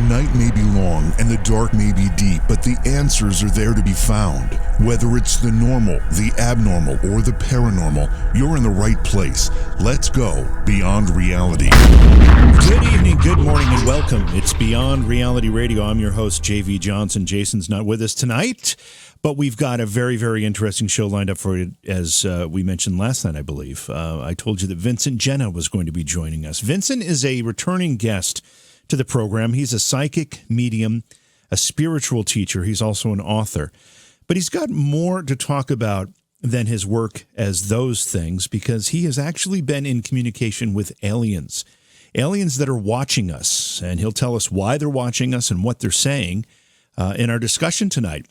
night may be long and the dark may be deep, but the answers are there to be found. Whether it's the normal, the abnormal, or the paranormal, you're in the right place. Let's go beyond reality. Good evening, good morning, and welcome. It's Beyond Reality Radio. I'm your host, JV Johnson. Jason's not with us tonight, but we've got a very, very interesting show lined up for you, as we mentioned last night, I believe. I told you that Vincent Genna was going to be joining us. Vincent is a returning guest to the program. He's a psychic medium, a spiritual teacher. He's also an author. But he's got more to talk about than his work as those things, because he has actually been in communication with aliens that are watching us, and he'll tell us why they're watching us and what they're saying in our discussion tonight.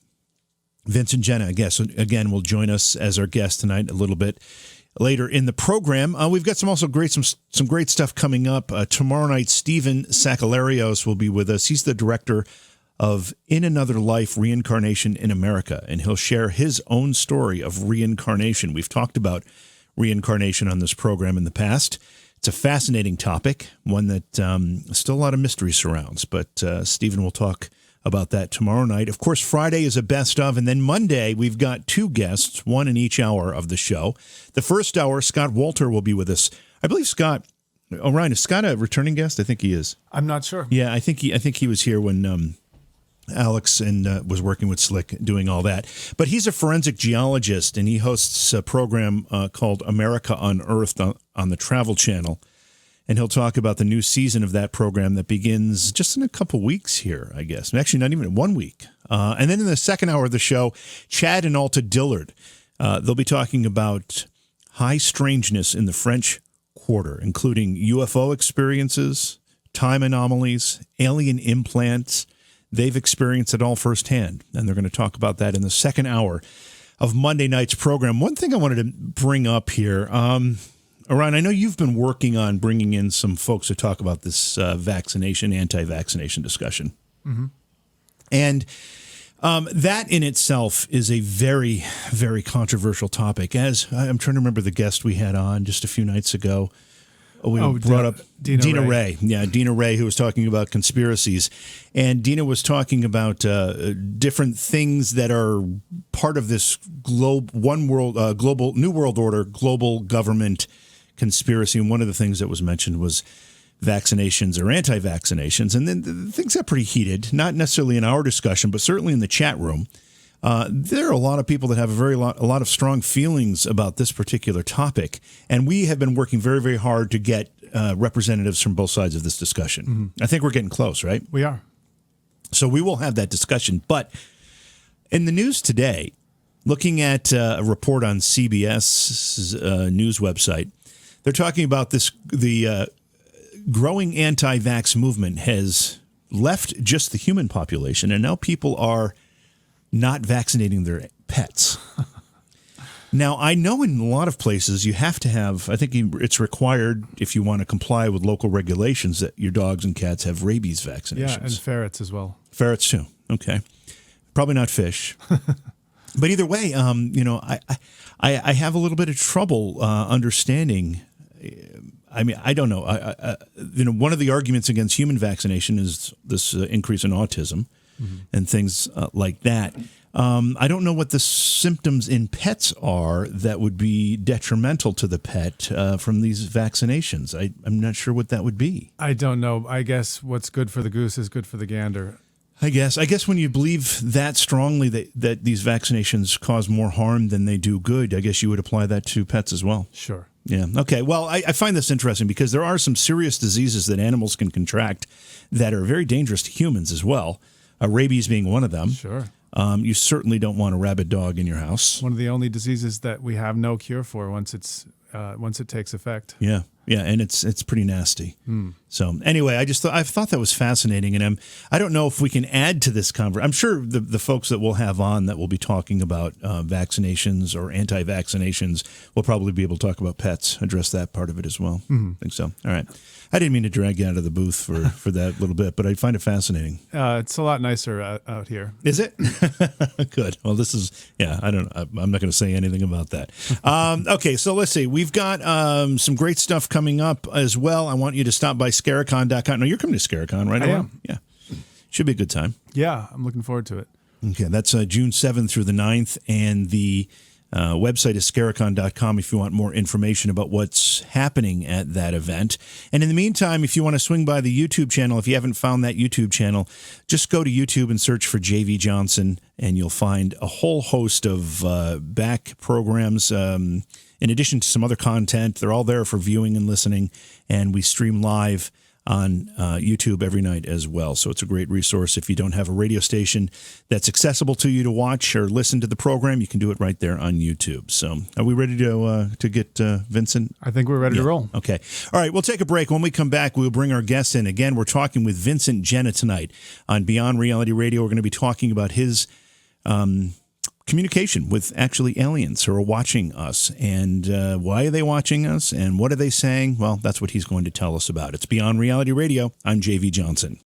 Vincent Genna, I guess, again, will join us as our guest tonight a little bit later in the program. We've got some great stuff coming up. Tomorrow night, Stephen Sakalarios will be with us. He's the director of In Another Life, Reincarnation in America, and he'll share his own story of reincarnation. We've talked about reincarnation on this program in the past. It's a fascinating topic, one that still a lot of mystery surrounds, but Stephen will talk about that tomorrow night. Of course, Friday is a best of, and then Monday we've got two guests, one in each hour of the show. The first hour, Scott Walter will be with us. I believe Scott. Oh, Ryan, is Scott a returning guest? I think he is. I'm not sure. Yeah, I think he was here when Alex and was working with Slick doing all that. But he's a forensic geologist, and he hosts a program called America Unearthed on the Travel Channel. And he'll talk about the new season of that program that begins just in a couple weeks here, I guess. Actually, not even in 1 week. And then in the second hour of the show, Chad and Alta Dillard, they'll be talking about high strangeness in the French Quarter, including UFO experiences, time anomalies, alien implants. They've experienced it all firsthand, and they're going to talk about that in the second hour of Monday night's program. One thing I wanted to bring up here, Orion, I know you've been working on bringing in some folks to talk about this anti-vaccination discussion. Mm-hmm. And that in itself is a very, very controversial topic. As I'm trying to remember the guest we had on just a few nights ago. We brought up Dina Ray. Yeah, Dina Ray, who was talking about conspiracies. And Dina was talking about different things that are part of this global New World Order, global government conspiracy. And one of the things that was mentioned was vaccinations or anti-vaccinations. And then things got pretty heated, not necessarily in our discussion, but certainly in the chat room. There are a lot of people that have a lot of strong feelings about this particular topic, and we have been working very, very hard to get representatives from both sides of this discussion. Mm-hmm. I think we're getting close, right? We are. So we will have that discussion. But in the news today, looking at a report on CBS's news website, they're talking about the growing anti-vax movement has left just the human population, and now people are not vaccinating their pets. Now, I know in a lot of places you have to have, I think it's required if you want to comply with local regulations that your dogs and cats have rabies vaccinations. Yeah, and ferrets as well. Ferrets too. Okay. Probably not fish. But either way, I have a little bit of trouble understanding. I mean, I don't know. One of the arguments against human vaccination is this increase in autism. Mm-hmm. And things like that. I don't know what the symptoms in pets are that would be detrimental to the pet from these vaccinations. I'm not sure what that would be. I don't know. I guess what's good for the goose is good for the gander. I guess when you believe that strongly that these vaccinations cause more harm than they do good, I guess you would apply that to pets as well. Sure. Yeah. Okay. Well, I find this interesting because there are some serious diseases that animals can contract that are very dangerous to humans as well. Rabies being one of them. Sure. You certainly don't want a rabid dog in your house. One of the only diseases that we have no cure for once it takes effect. Yeah. Yeah, and it's pretty nasty. So anyway, I thought that was fascinating, and I don't know if we can add to this conversation. I'm sure the folks that we'll have on that will be talking about vaccinations or anti-vaccinations will probably be able to talk about pets, address that part of it as well. I think so. All right. I didn't mean to drag you out of the booth for that little bit, but I find it fascinating. It's a lot nicer out here. Is it? Good. Well, this is, I don't know. I'm not going to say anything about that. Okay, so let's see. We've got some great stuff coming up as well. I want you to stop by Scaricon.com. No, you're coming to Scaricon, right? I am. Yeah. Should be a good time. Yeah, I'm looking forward to it. Okay, that's June 7th through the 9th, and the website is scaricon.com if you want more information about what's happening at that event. And in the meantime, if you want to swing by the YouTube channel, if you haven't found that YouTube channel, just go to YouTube and search for JV Johnson, and you'll find a whole host of back programs. In addition to some other content, they're all there for viewing and listening, and we stream live on YouTube every night as well. So it's a great resource. If you don't have a radio station that's accessible to you to watch or listen to the program, you can do it right there on YouTube. So are we ready to get Vincent? I think we're ready to roll. Okay. All right, we'll take a break. When we come back, we'll bring our guests in. Again, we're talking with Vincent Genna tonight on Beyond Reality Radio. We're going to be talking about his communication with actually aliens who are watching us, and why are they watching us, and what are they saying? Well, that's what he's going to tell us about. It's Beyond Reality Radio. I'm JV Johnson.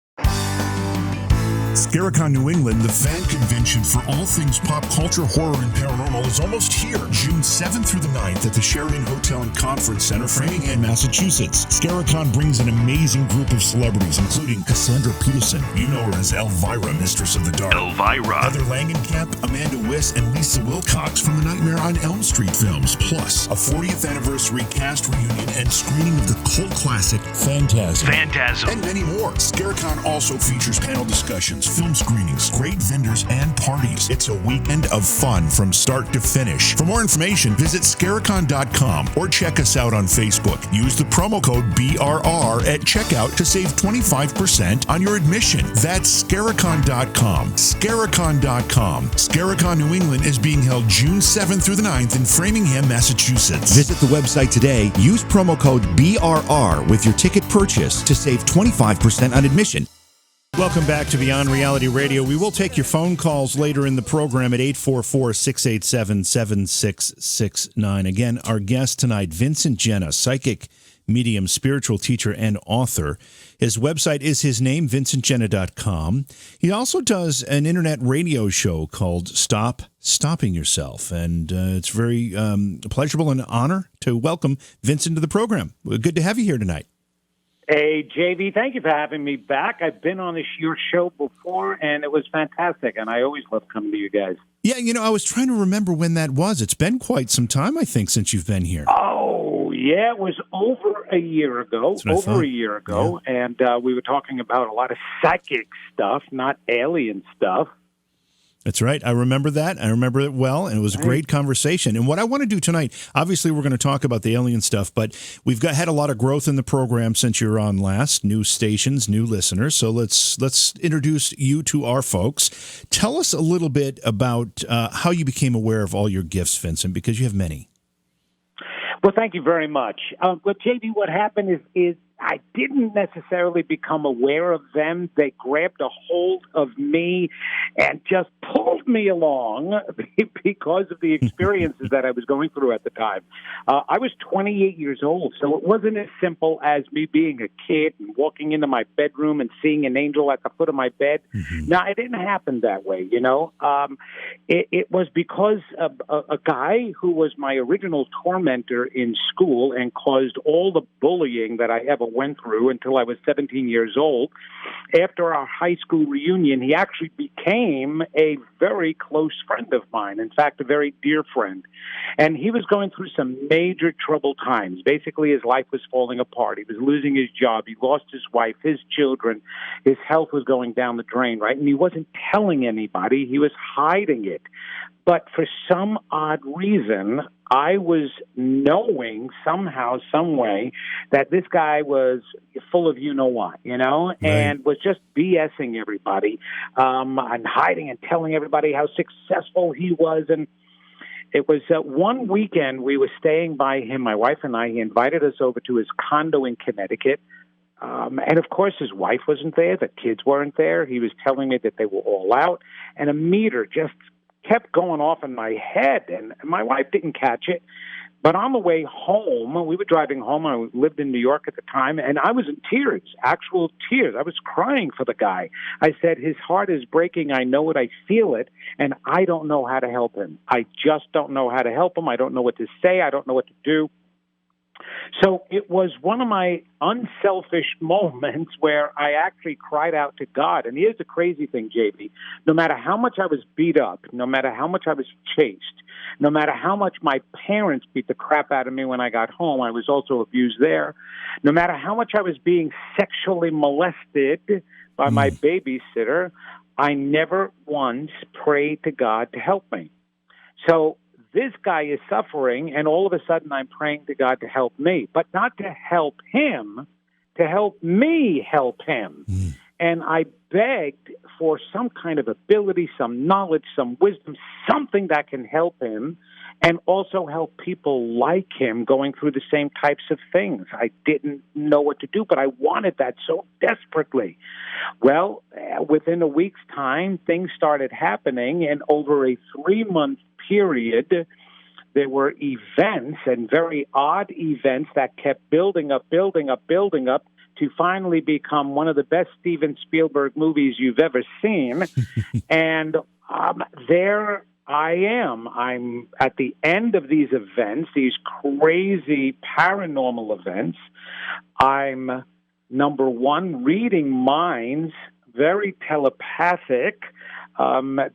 Scaricon New England, the fan convention for all things pop culture, horror, and paranormal, is almost here. June 7th through the 9th at the Sheridan Hotel and Conference Center, Framingham, Massachusetts. Scaricon brings an amazing group of celebrities, including Cassandra Peterson. You know her as Elvira, Mistress of the Dark. Elvira. Heather Langenkamp, Amanda Wiss, and Lisa Wilcox from the Nightmare on Elm Street films. Plus, a 40th anniversary cast reunion and screening of the cult classic Phantasm. And many more. Scaricon also features panel discussions, film screenings, great vendors, and parties. It's a weekend of fun from start to finish. For more information, visit scaricon.com or check us out on Facebook. Use the promo code BRR at checkout to save 25% on your admission. That's scaricon.com. Scaricon.com. Scaricon New England is being held June 7th through the 9th in Framingham, Massachusetts. Visit the website today. Use promo code BRR with your ticket purchase to save 25% on admission. Welcome back to Beyond Reality Radio. We will take your phone calls later in the program at 844-687-7669. Again, our guest tonight, Vincent Genna, psychic, medium, spiritual teacher, and author. His website is his name, vincentgenna.com. He also does an internet radio show called Stop Stopping Yourself, and it's very pleasurable and an honor to welcome Vincent to the program. Good to have you here tonight. Hey, JV, thank you for having me back. I've been on your show before, and it was fantastic, and I always love coming to you guys. Yeah, I was trying to remember when that was. It's been quite some time, I think, since you've been here. Oh, yeah, it was over a year ago. Yeah. And we were talking about a lot of psychic stuff, not alien stuff. That's right. I remember that. I remember it well, and it was a great conversation. And what I want to do tonight, obviously we're going to talk about the alien stuff, but we've had a lot of growth in the program since you were on last, new stations, new listeners. So let's introduce you to our folks. Tell us a little bit about how you became aware of all your gifts, Vincent, because you have many. Well, thank you very much. JV, what happened is I didn't necessarily become aware of them. They grabbed a hold of me and just pulled me along because of the experiences that I was going through at the time. I was 28 years old, so it wasn't as simple as me being a kid and walking into my bedroom and seeing an angel at the foot of my bed. Mm-hmm. No, it didn't happen that way, It was because of a guy who was my original tormentor in school and caused all the bullying that I ever went through until I was 17 years old. After our high school reunion, he actually became a very close friend of mine. In fact, a very dear friend. And he was going through some major troubled times. Basically, his life was falling apart. He was losing his job. He lost his wife, his children. His health was going down the drain, right? And he wasn't telling anybody. He was hiding it. But for some odd reason, I was knowing somehow, some way, that this guy was full of you-know-what, right. And was just BSing everybody and hiding and telling everybody how successful he was. And it was one weekend we were staying by him, my wife and I. He invited us over to his condo in Connecticut. And, of course, his wife wasn't there. The kids weren't there. He was telling me that they were all out. And a meter just kept going off in my head, and my wife didn't catch it. But on the way home, we were driving home. I lived in New York at the time, and I was in tears, actual tears. I was crying for the guy. I said, his heart is breaking. I know it. I feel it, and I don't know how to help him. I just don't know how to help him. I don't know what to say. I don't know what to do. So it was one of my unselfish moments where I actually cried out to God. And here's the crazy thing, JB. No matter how much I was beat up, no matter how much I was chased, no matter how much my parents beat the crap out of me when I got home, I was also abused there. No matter how much I was being sexually molested by my babysitter, I never once prayed to God to help me. So this guy is suffering, and all of a sudden I'm praying to God to help me, but not to help him, to help me help him. And I begged for some kind of ability, some knowledge, some wisdom, something that can help him and also help people like him going through the same types of things. I didn't know what to do, but I wanted that so desperately. Well, within a week's time, things started happening, and over a 3-month period, there were events, and very odd events, that kept building up to finally become one of the best Steven Spielberg movies you've ever seen. And there I am. I'm at the end of these events, these crazy paranormal events. I'm, number one, reading minds, very telepathic,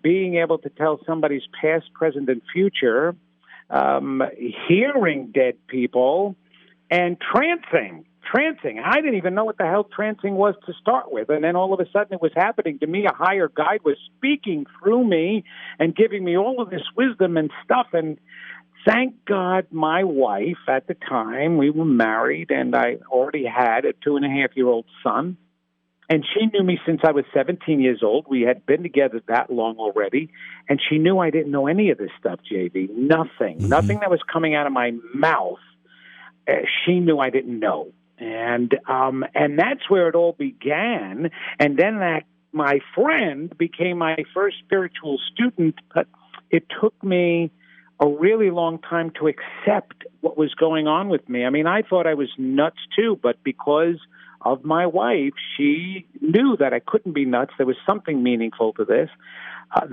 being able to tell somebody's past, present, and future, hearing dead people, and trancing. I didn't even know what the hell trancing was to start with. And then all of a sudden it was happening to me. A higher guide was speaking through me and giving me all of this wisdom and stuff. And thank God my wife at the time, we were married, and I already had a 2.5-year-old son. And she knew me since I was 17 years old. We had been together that long already. And she knew I didn't know any of this stuff, JV. Nothing that was coming out of my mouth. She knew I didn't know. And that's where it all began. And then my friend became my first spiritual student, but it took me a really long time to accept what was going on with me. I mean, I thought I was nuts too, but because of my wife, she knew that I couldn't be nuts. There was something meaningful to this.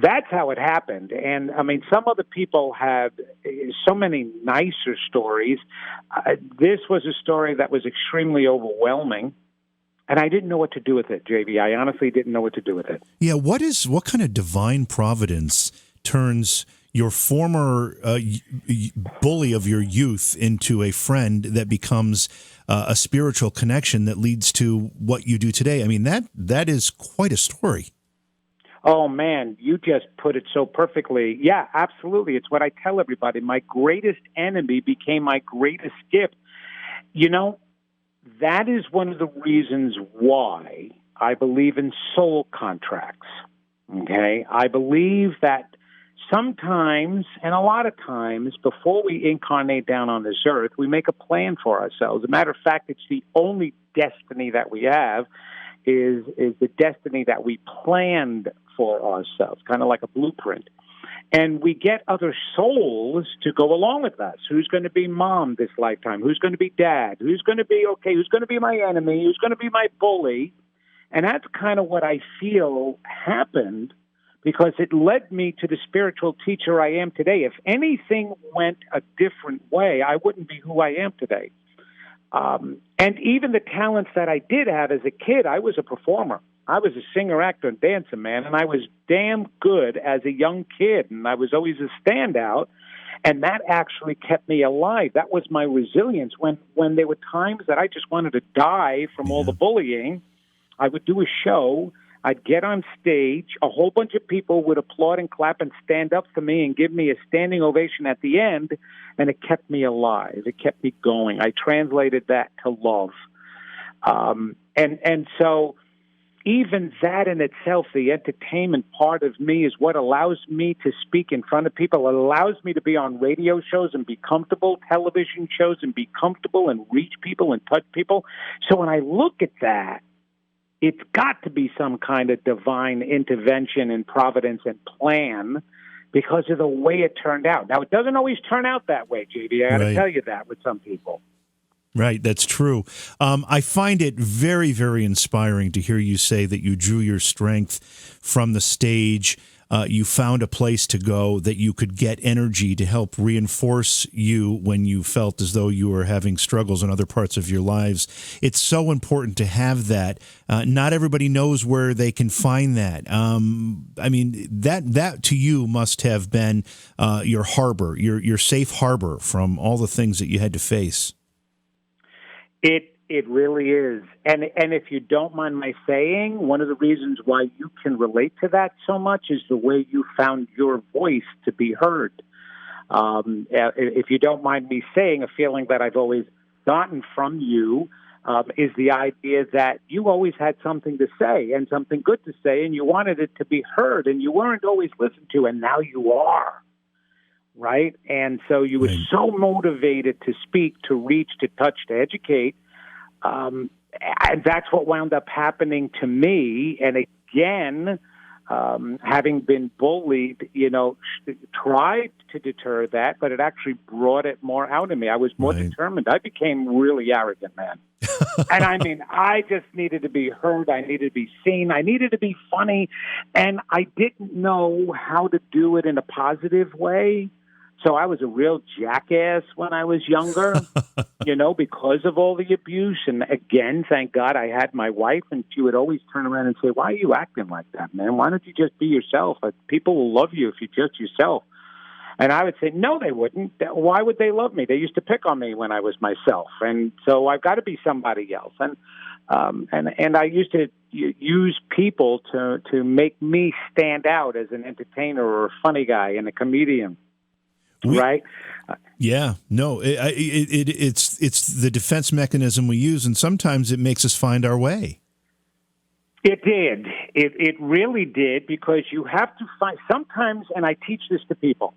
That's how it happened. And, I mean, some other people have so many nicer stories. This was a story that was extremely overwhelming, and I didn't know what to do with it, JV. I honestly didn't know what to do with it. Yeah, what kind of divine providence turns your former bully of your youth into a friend that becomes a spiritual connection that leads to what you do today? I mean, that is quite a story. Oh, man, you just put it so perfectly. Yeah, absolutely. It's what I tell everybody. My greatest enemy became my greatest gift. You know, that is one of the reasons why I believe in soul contracts. Okay? I believe that sometimes, and a lot of times, before we incarnate down on this earth, we make a plan for ourselves. As a matter of fact, it's the only destiny that we have is the destiny that we planned for ourselves, kind of like a blueprint. And we get other souls to go along with us. Who's going to be mom this lifetime? Who's going to be dad? Who's going to be, who's going to be my enemy? Who's going to be my bully? And that's kind of what I feel happened, because it led me to the spiritual teacher I am today. If anything went a different way, I wouldn't be who I am today. And even the talents that I did have as a kid, I was a performer. I was a singer, actor, and dancer, man, and I was damn good as a young kid, and I was always a standout, and that actually kept me alive. That was my resilience. When there were times that I just wanted to die from all the bullying, I would do a show, I'd get on stage, a whole bunch of people would applaud and clap and stand up for me and give me a standing ovation at the end, and it kept me alive. It kept me going. I translated that to love. And so even that in itself, the entertainment part of me, is what allows me to speak in front of people. It allows me to be on radio shows and be comfortable, television shows and be comfortable and reach people and touch people. So when I look at that, it's got to be some kind of divine intervention and providence and plan because of the way it turned out. Now, it doesn't always turn out that way, JD. I got to tell you that with some people. Right, that's true. I find it very, very inspiring to hear you say that you drew your strength from the stage. you found a place to go that you could get energy to help reinforce you when you felt as though you were having struggles in other parts of your lives. It's so important to have that. Not everybody knows where they can find that. I mean, that to you must have been your harbor, your safe harbor from all the things that you had to face. It really is. And if you don't mind my saying, one of the reasons why you can relate to that so much is the way you found your voice to be heard. If you don't mind me saying, a feeling that I've always gotten from you is the idea that you always had something to say and something good to say, and you wanted it to be heard, and you weren't always listened to, and now you are. Right? And so you were so motivated to speak, to reach, to touch, to educate. And that's what wound up happening to me. And again, having been bullied, tried to deter that, but it actually brought it more out of me. I was more determined. I became really arrogant, man. And I mean, I just needed to be heard. I needed to be seen. I needed to be funny. And I didn't know how to do it in a positive way. So I was a real jackass when I was younger, because of all the abuse. And again, thank God I had my wife, and she would always turn around and say, "Why are you acting like that, man? Why don't you just be yourself? People will love you if you're just yourself." And I would say, "No, they wouldn't. Why would they love me? They used to pick on me when I was myself. And so I've got to be somebody else." And I used to use people to make me stand out as an entertainer or a funny guy and a comedian. Right? Yeah, no, it's the defense mechanism we use, and sometimes it makes us find our way. It did. It really did, because you have to find, sometimes, and I teach this to people,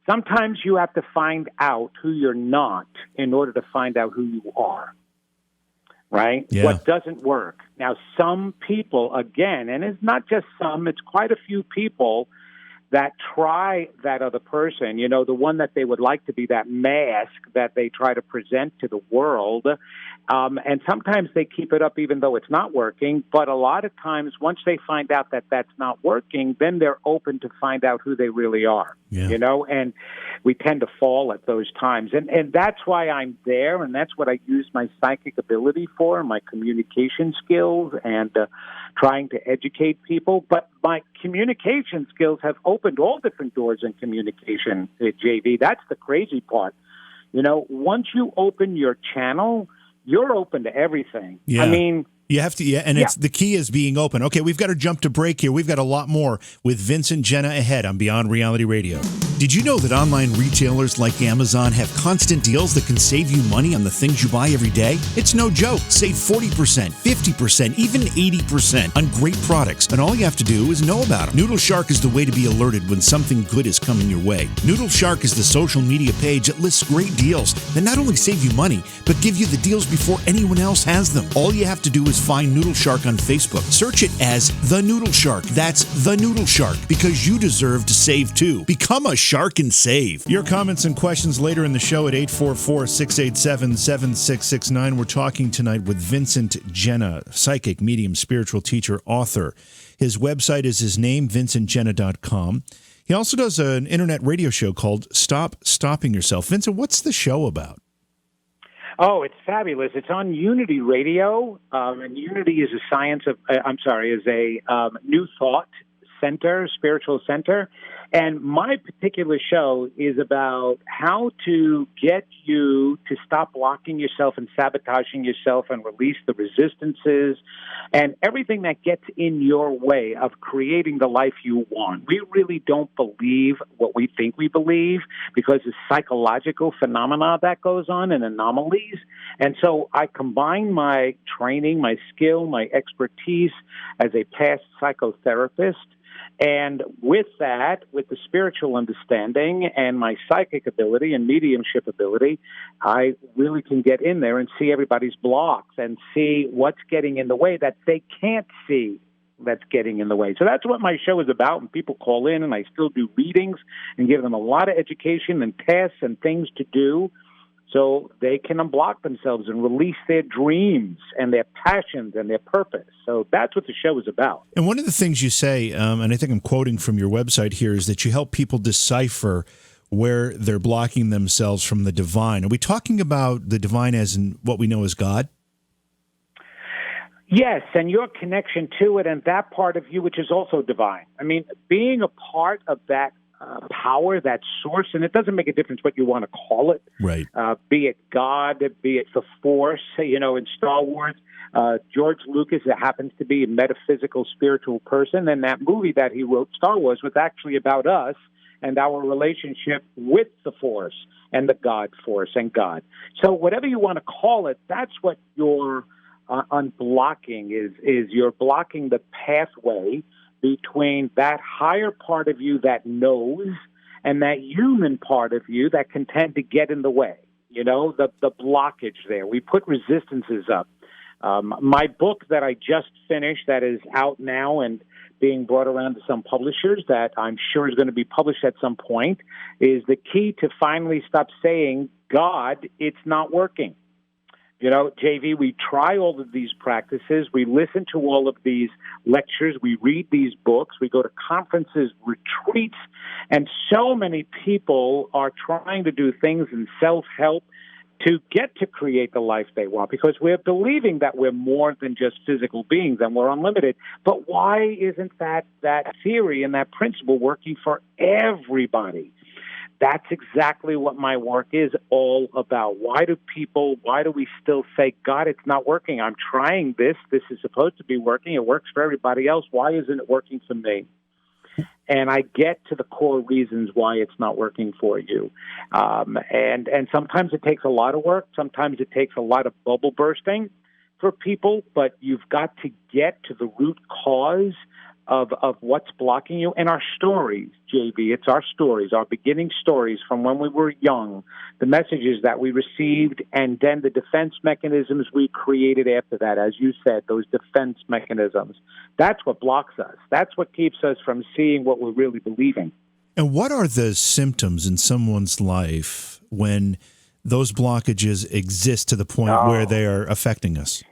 sometimes you have to find out who you're not in order to find out who you are. Right? Yeah. What doesn't work. Now, some people, again, and it's not just some, it's quite a few people that try that other person, the one that they would like to be, that mask that they try to present to the world. And sometimes they keep it up even though it's not working. But a lot of times, once they find out that that's not working, then they're open to find out who they really are, and we tend to fall at those times. And that's why I'm there, and that's what I use my psychic ability for, my communication skills, and trying to educate people. But my communication skills have opened all different doors in communication, JV. That's the crazy part. Once you open your channel, you're open to everything. Yeah. I mean, you have to, it's the key is being open. Okay, we've got to jump to break here. We've got a lot more with Vincent Genna ahead on Beyond Reality Radio. Did you know that online retailers like Amazon have constant deals that can save you money on the things you buy every day? It's no joke. Save 40%, 50%, even 80% on great products, and all you have to do is know about them. Noodle Shark is the way to be alerted when something good is coming your way. Noodle Shark is the social media page that lists great deals that not only save you money, but give you the deals before anyone else has them. All you have to do is find Noodle Shark on Facebook. Search it as The Noodle Shark. That's The Noodle Shark, because you deserve to save too. Become a shark and save. Your comments and questions later in the show at 844-687-7669. We're talking tonight with Vincent Genna, psychic, medium, spiritual teacher, author. His website is his name, vincentgenna.com. He also does an internet radio show called Stop Stopping Yourself. Vincent, what's the show about? Oh, it's fabulous. It's on Unity Radio, and Unity is a new thought center, spiritual center. And my particular show is about how to get you to stop blocking yourself and sabotaging yourself and release the resistances and everything that gets in your way of creating the life you want. We really don't believe what we think we believe because of psychological phenomena that goes on and anomalies. And so I combine my training, my skill, my expertise as a past psychotherapist. And with that, with the spiritual understanding and my psychic ability and mediumship ability, I really can get in there and see everybody's blocks and see what's getting in the way that they can't see that's getting in the way. So that's what my show is about. And people call in, and I still do readings and give them a lot of education and tests and things to do. so they can unblock themselves and release their dreams and their passions and their purpose. So that's what the show is about. And one of the things you say, and I think I'm quoting from your website here, is that you help people decipher where they're blocking themselves from the divine. Are we talking about the divine as in what we know as God? Yes, and your connection to it and that part of you, which is also divine. I mean, being a part of that power, that source, and it doesn't make a difference what you want to call it. Right. Be it God, be it the Force, in Star Wars. George Lucas happens to be a metaphysical, spiritual person, and that movie that he wrote, Star Wars, was actually about us and our relationship with the Force and the God Force and God. So whatever you want to call it, that's what you're unblocking is you're blocking the pathway between that higher part of you that knows and that human part of you that can tend to get in the way, the blockage there. We put resistances up. My book that I just finished, that is out now and being brought around to some publishers that I'm sure is going to be published at some point, is the key to finally stop saying, God, it's not working. JV, we try all of these practices. We listen to all of these lectures. We read these books. We go to conferences, retreats, and so many people are trying to do things in self-help to get to create the life they want, because we're believing that we're more than just physical beings and we're unlimited. But why isn't that theory and that principle working for everybody? That's exactly what my work is all about. Why do we still say, God, it's not working? I'm trying this. This is supposed to be working. It works for everybody else. Why isn't it working for me? And I get to the core reasons why it's not working for you. And sometimes it takes a lot of work. Sometimes it takes a lot of bubble bursting for people. But you've got to get to the root cause of what's blocking you. And our stories, JB, it's our stories, our beginning stories from when we were young, the messages that we received, and then the defense mechanisms we created after that. As you said, those defense mechanisms. That's what blocks us. That's what keeps us from seeing what we're really believing. And what are the symptoms in someone's life when those blockages exist to the point where they are affecting us?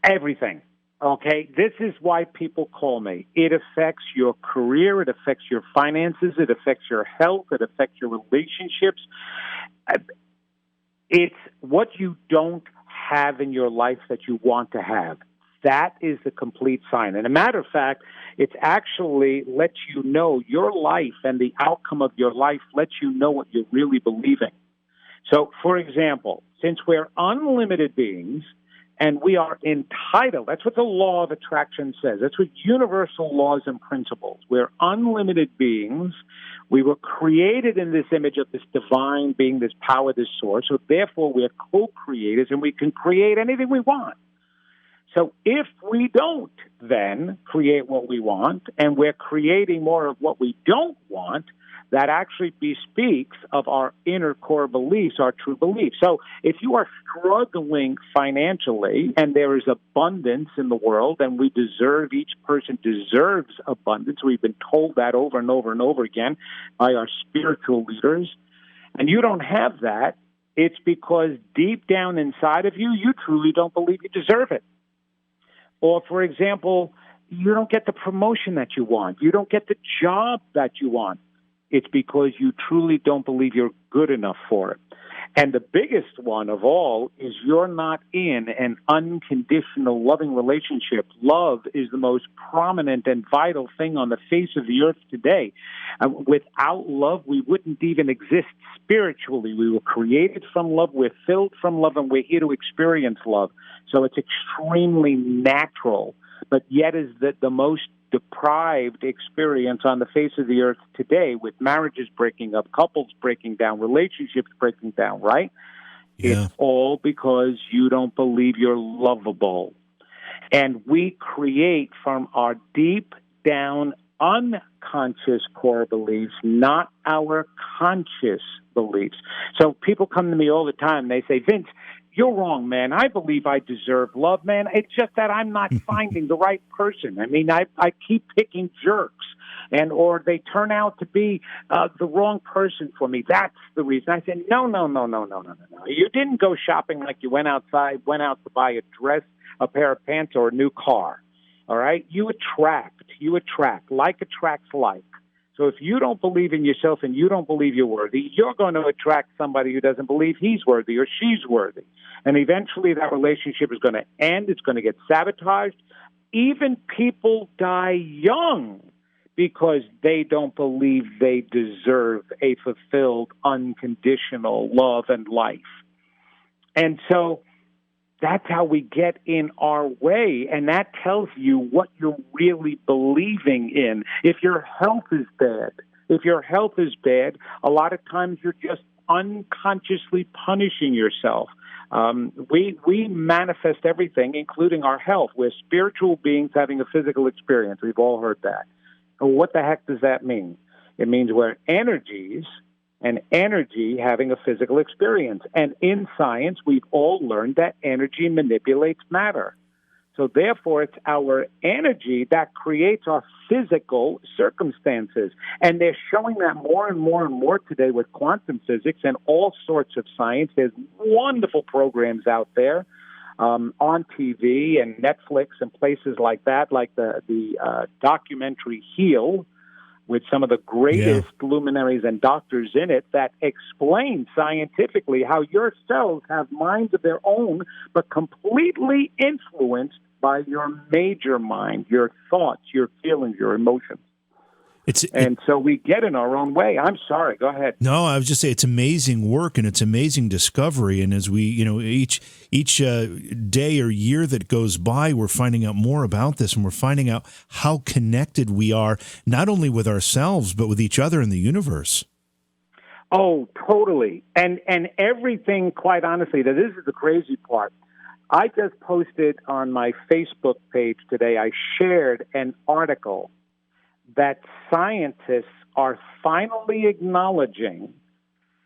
Everything. Okay, this is why people call me. It affects your career. It affects your finances. It affects your health. It affects your relationships. It's what you don't have in your life that you want to have. That is the complete sign. And a matter of fact, it's actually lets you know your life and the outcome of your life lets you know what you're really believing. So, for example, since we're unlimited beings, and we are entitled. That's what the law of attraction says. That's what universal laws and principles. We're unlimited beings. We were created in this image of this divine being, this power, this source. So therefore, we're co-creators, and we can create anything we want. So if we don't then create what we want, and we're creating more of what we don't want, that actually bespeaks of our inner core beliefs, our true beliefs. So if you are struggling financially and there is abundance in the world and each person deserves abundance, we've been told that over and over and over again by our spiritual leaders, and you don't have that, it's because deep down inside of you, you truly don't believe you deserve it. Or, for example, you don't get the promotion that you want. You don't get the job that you want. It's because you truly don't believe you're good enough for it. And the biggest one of all is you're not in an unconditional loving relationship. Love is the most prominent and vital thing on the face of the earth today. Without love, we wouldn't even exist spiritually. We were created from love, we're filled from love, and we're here to experience love. So it's extremely natural, but yet is the most deprived experience on the face of the earth today, with marriages breaking up, couples breaking down, relationships breaking down, right? Yeah. It's all because you don't believe you're lovable. And we create from our deep down unconscious core beliefs, not our conscious beliefs. So people come to me all the time, and they say, Vince, you're wrong, man. I believe I deserve love, man. It's just that I'm not finding the right person. I mean, I keep picking jerks, or they turn out to be the wrong person for me. That's the reason. I said, no. You didn't go shopping like you went out to buy a dress, a pair of pants, or a new car. All right? You attract. Like attracts like. So if you don't believe in yourself and you don't believe you're worthy, you're going to attract somebody who doesn't believe he's worthy or she's worthy. And eventually that relationship is going to end. It's going to get sabotaged. Even people die young because they don't believe they deserve a fulfilled, unconditional love and life. And so that's how we get in our way, and that tells you what you're really believing in. If your health is bad, a lot of times you're just unconsciously punishing yourself. We manifest everything, including our health. We're spiritual beings having a physical experience. We've all heard that. And what the heck does that mean? It means we're energies, and energy having a physical experience. And in science, we've all learned that energy manipulates matter. So therefore, it's our energy that creates our physical circumstances. And they're showing that more and more and more today with quantum physics and all sorts of science. There's wonderful programs out there on TV and Netflix and places like that, like the documentary Heal, with some of the greatest luminaries and doctors in it, that explain scientifically how your cells have minds of their own, but completely influenced by your major mind, your thoughts, your feelings, your emotions. So we get in our own way. I'm sorry. Go ahead. No, I was just saying it's amazing work and it's amazing discovery. And as we, each day or year that goes by, we're finding out more about this, and we're finding out how connected we are, not only with ourselves, but with each other in the universe. Oh, totally. And everything, quite honestly, this is the crazy part. I just posted on my Facebook page today, I shared an article that scientists are finally acknowledging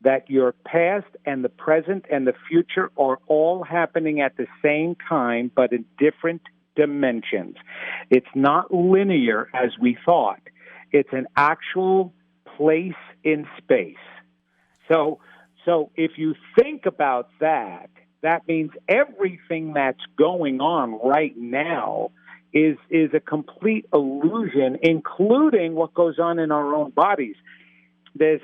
that your past and the present and the future are all happening at the same time, but in different dimensions. It's not linear as we thought. It's an actual place in space. So if you think about that, that means everything that's going on right now is a complete illusion, including what goes on in our own bodies. There's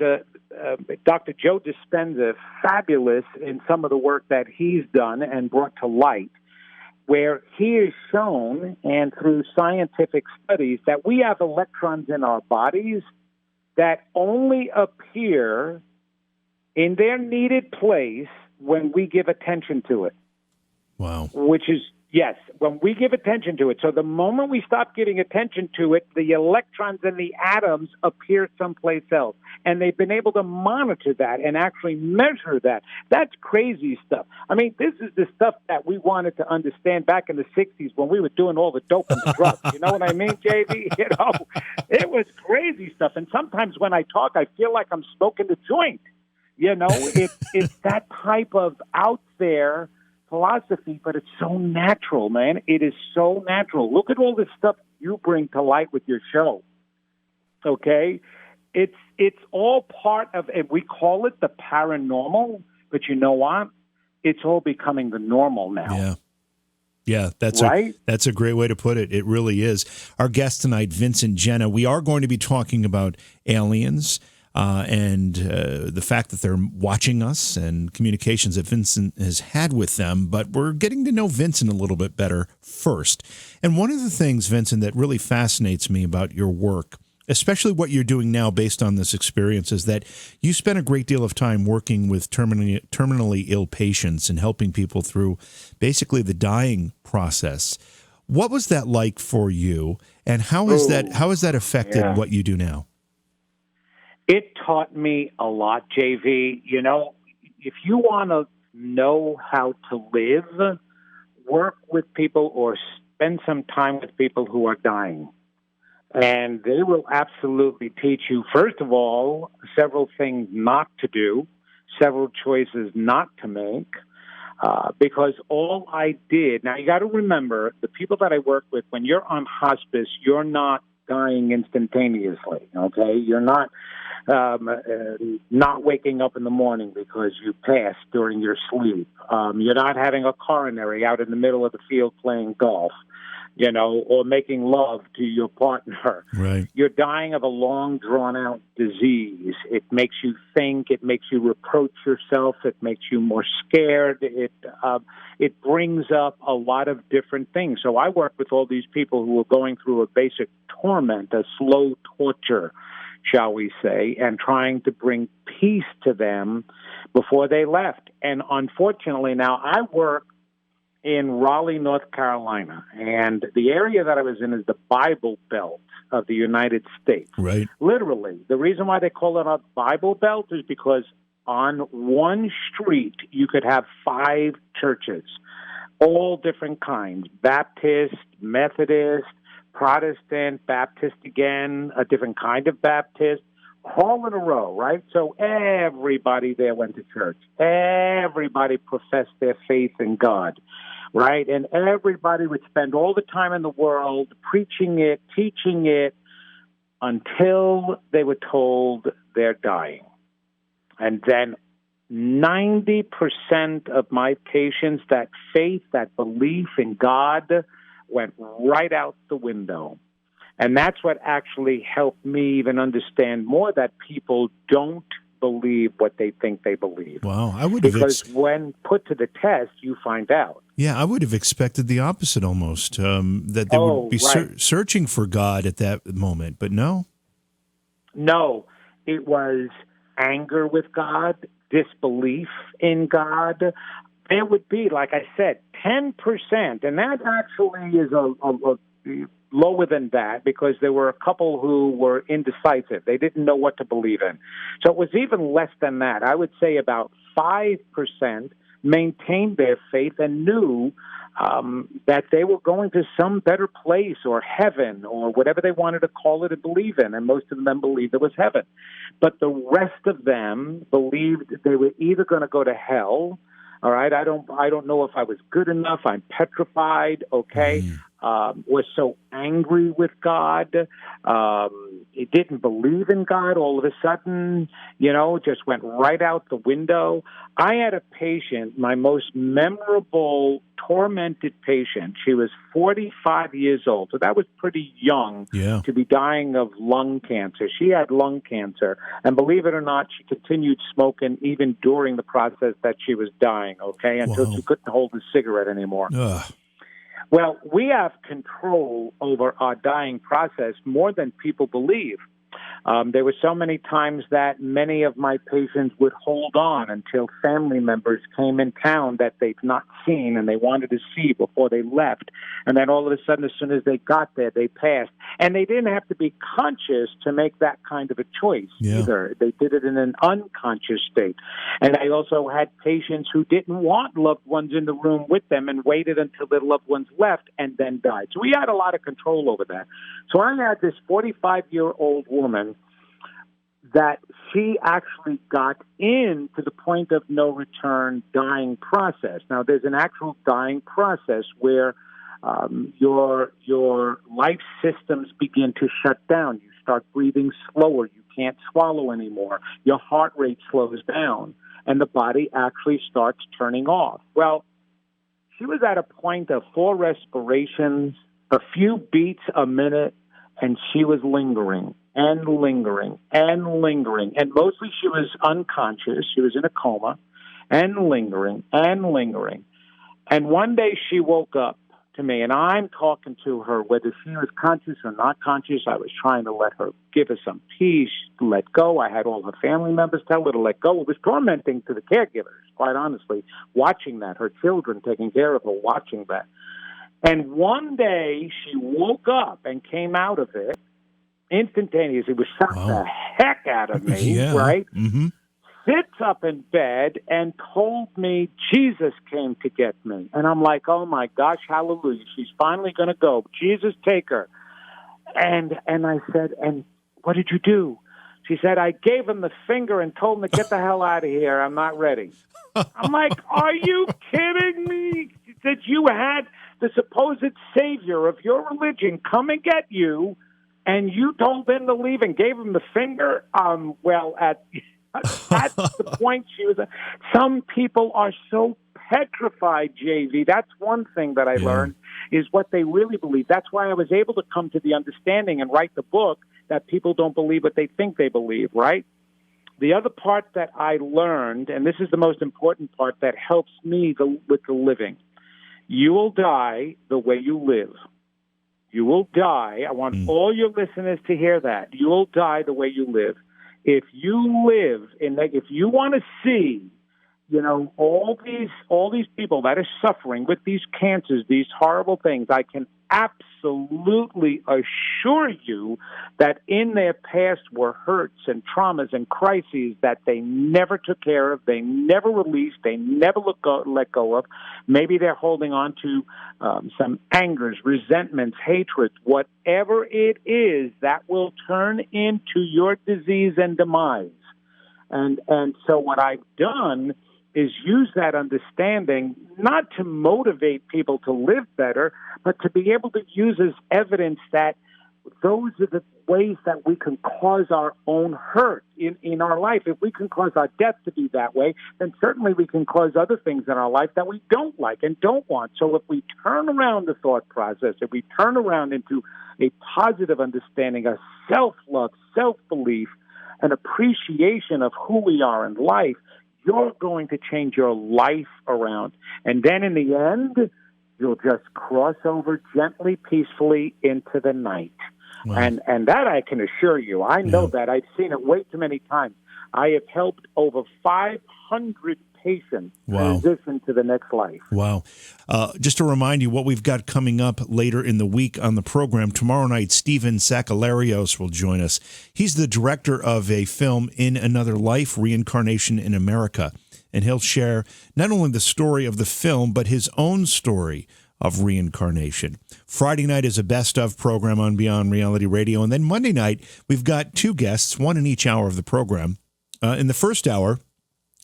Dr. Joe Dispenza, fabulous in some of the work that he's done and brought to light, where he has shown, and through scientific studies, that we have electrons in our bodies that only appear in their needed place when we give attention to it. Wow. Which is, yes, when we give attention to it. So the moment we stop giving attention to it, the electrons and the atoms appear someplace else. And they've been able to monitor that and actually measure that. That's crazy stuff. I mean, this is the stuff that we wanted to understand back in the 60s when we were doing all the dope and the drugs. You know what I mean, JV? It was crazy stuff. And sometimes when I talk, I feel like I'm smoking a joint. It's that type of out there philosophy, but it's so natural, man. It is so natural. Look at all this stuff you bring to light with your show. Okay? It's all part of it. We call it the paranormal, but you know what? It's all becoming the normal now. Yeah, that's right? That's a great way to put it. It really is. Our guest tonight, Vincent Genna. We are going to be talking about aliens, and the fact that they're watching us and communications that Vincent has had with them. But we're getting to know Vincent a little bit better first. And one of the things, Vincent, that really fascinates me about your work, especially what you're doing now based on this experience, is that you spend a great deal of time working with terminally ill patients and helping people through basically the dying process. What was that like for you, and how has that affected what you do now? It taught me a lot, JV. You know, if you want to know how to live, work with people or spend some time with people who are dying. And they will absolutely teach you, first of all, several things not to do, several choices not to make. because all I did, now you got to remember, the people that I work with, when you're on hospice, you're not dying instantaneously, okay? You're not waking up in the morning because you passed during your sleep. You're not having a coronary out in the middle of the field playing golf, or making love to your partner. Right. You're dying of a long, drawn-out disease. It makes you think. It makes you reproach yourself. It makes you more scared. It brings up a lot of different things. So I work with all these people who are going through a basic torment, a slow torture, shall we say, and trying to bring peace to them before they left. And unfortunately, now I work in Raleigh, North Carolina, and the area that I was in is the Bible Belt of the United States. Right. Literally, the reason why they call it a Bible Belt is because on one street you could have 5 churches, all different kinds: Baptist, Methodist, Protestant, Baptist again, a different kind of Baptist, all in a row, right? So everybody there went to church. Everybody professed their faith in God, right? And everybody would spend all the time in the world preaching it, teaching it, until they were told they're dying. And then 90% of my patients, that faith, that belief in God, went right out the window. And that's what actually helped me even understand more that people don't believe what they think they believe. Wow. I would have because when put to the test, you find out. Yeah, I would have expected the opposite almost, that they would be searching for God at that moment, but no. No, it was anger with God, disbelief in God. There would be, like I said, 10%, and that actually is a lower than that because there were a couple who were indecisive. They didn't know what to believe in. So it was even less than that. I would say about 5% maintained their faith and knew that they were going to some better place or heaven or whatever they wanted to call it and believe in, and most of them believed it was heaven. But the rest of them believed they were either going to go to hell. All right, I don't know if I was good enough. I'm petrified. Okay, was so angry with God. He didn't believe in God. All of a sudden, just went right out the window. I had a patient, my most memorable, tormented patient. She was 45 years old, so that was pretty young to be dying of lung cancer. She had lung cancer, and believe it or not, she continued smoking even during the process that she was dying, until she couldn't hold a cigarette anymore. Well, we have control over our dying process more than people believe. There were so many times that many of my patients would hold on until family members came in town that they've not seen and they wanted to see before they left. And then all of a sudden, as soon as they got there, they passed. And they didn't have to be conscious to make that kind of a choice either. They did it in an unconscious state. And I also had patients who didn't want loved ones in the room with them and waited until their loved ones left and then died. So we had a lot of control over that. So I had this 45-year-old woman that she actually got into the point of no return dying process. Now, there's an actual dying process where your life systems begin to shut down. You start breathing slower. You can't swallow anymore. Your heart rate slows down, and the body actually starts turning off. Well, she was at a point of 4 respirations, a few beats a minute, and she was lingering and lingering and lingering. And mostly she was unconscious. She was in a coma and lingering and lingering. And one day she woke up to me, and I'm talking to her, whether she was conscious or not conscious. I was trying to let her give her some peace, to let go. I had all her family members tell her to let go. It was tormenting to the caregivers, quite honestly, watching that, her children taking care of her, watching that. And one day she woke up and came out of it instantaneously, was shocked the heck out of me, right? Mm-hmm. Sits up in bed and told me Jesus came to get me. And I'm like, oh my gosh, hallelujah. She's finally going to go. Jesus, take her. And I said, and what did you do? She said, I gave him the finger and told him to get the hell out of here. I'm not ready. I'm like, are you kidding me? That you had the supposed savior of your religion come and get you, and you told him to leave and gave him the finger? That's the point she was at. Some people are so petrified, JV. That's one thing that I learned, is what they really believe. That's why I was able to come to the understanding and write the book that people don't believe what they think they believe, right? The other part that I learned, and this is the most important part that helps me with the living, you will die the way you live. You will die. I want all your listeners to hear that. You will die the way you live. If you live if you want to see, all these people that are suffering with these cancers, these horrible things, I can absolutely assure you that in their past were hurts and traumas and crises that they never took care of, they never released, they never let go of. Maybe they're holding on to some angers, resentments, hatreds, whatever it is that will turn into your disease and demise. And so what I've done is use that understanding not to motivate people to live better, but to be able to use as evidence that those are the ways that we can cause our own hurt in our life. If we can cause our death to be that way, then certainly we can cause other things in our life that we don't like and don't want. So if we turn around the thought process, if we turn around into a positive understanding, a self-love, self-belief, an appreciation of who we are in life, you're going to change your life around. And then in the end, you'll just cross over gently, peacefully into the night. Wow. And that I can assure you. I know that. I've seen it way too many times. I have helped over 500 patients transition to the next life. Wow. Just to remind you what we've got coming up later in the week on the program. Tomorrow night, Steven Sakalarios will join us. He's the director of a film, In Another Life, Reincarnation in America. And he'll share not only the story of the film, but his own story of reincarnation. Friday night is a best-of program on Beyond Reality Radio. And then Monday night, we've got two guests, one in each hour of the program. In the first hour,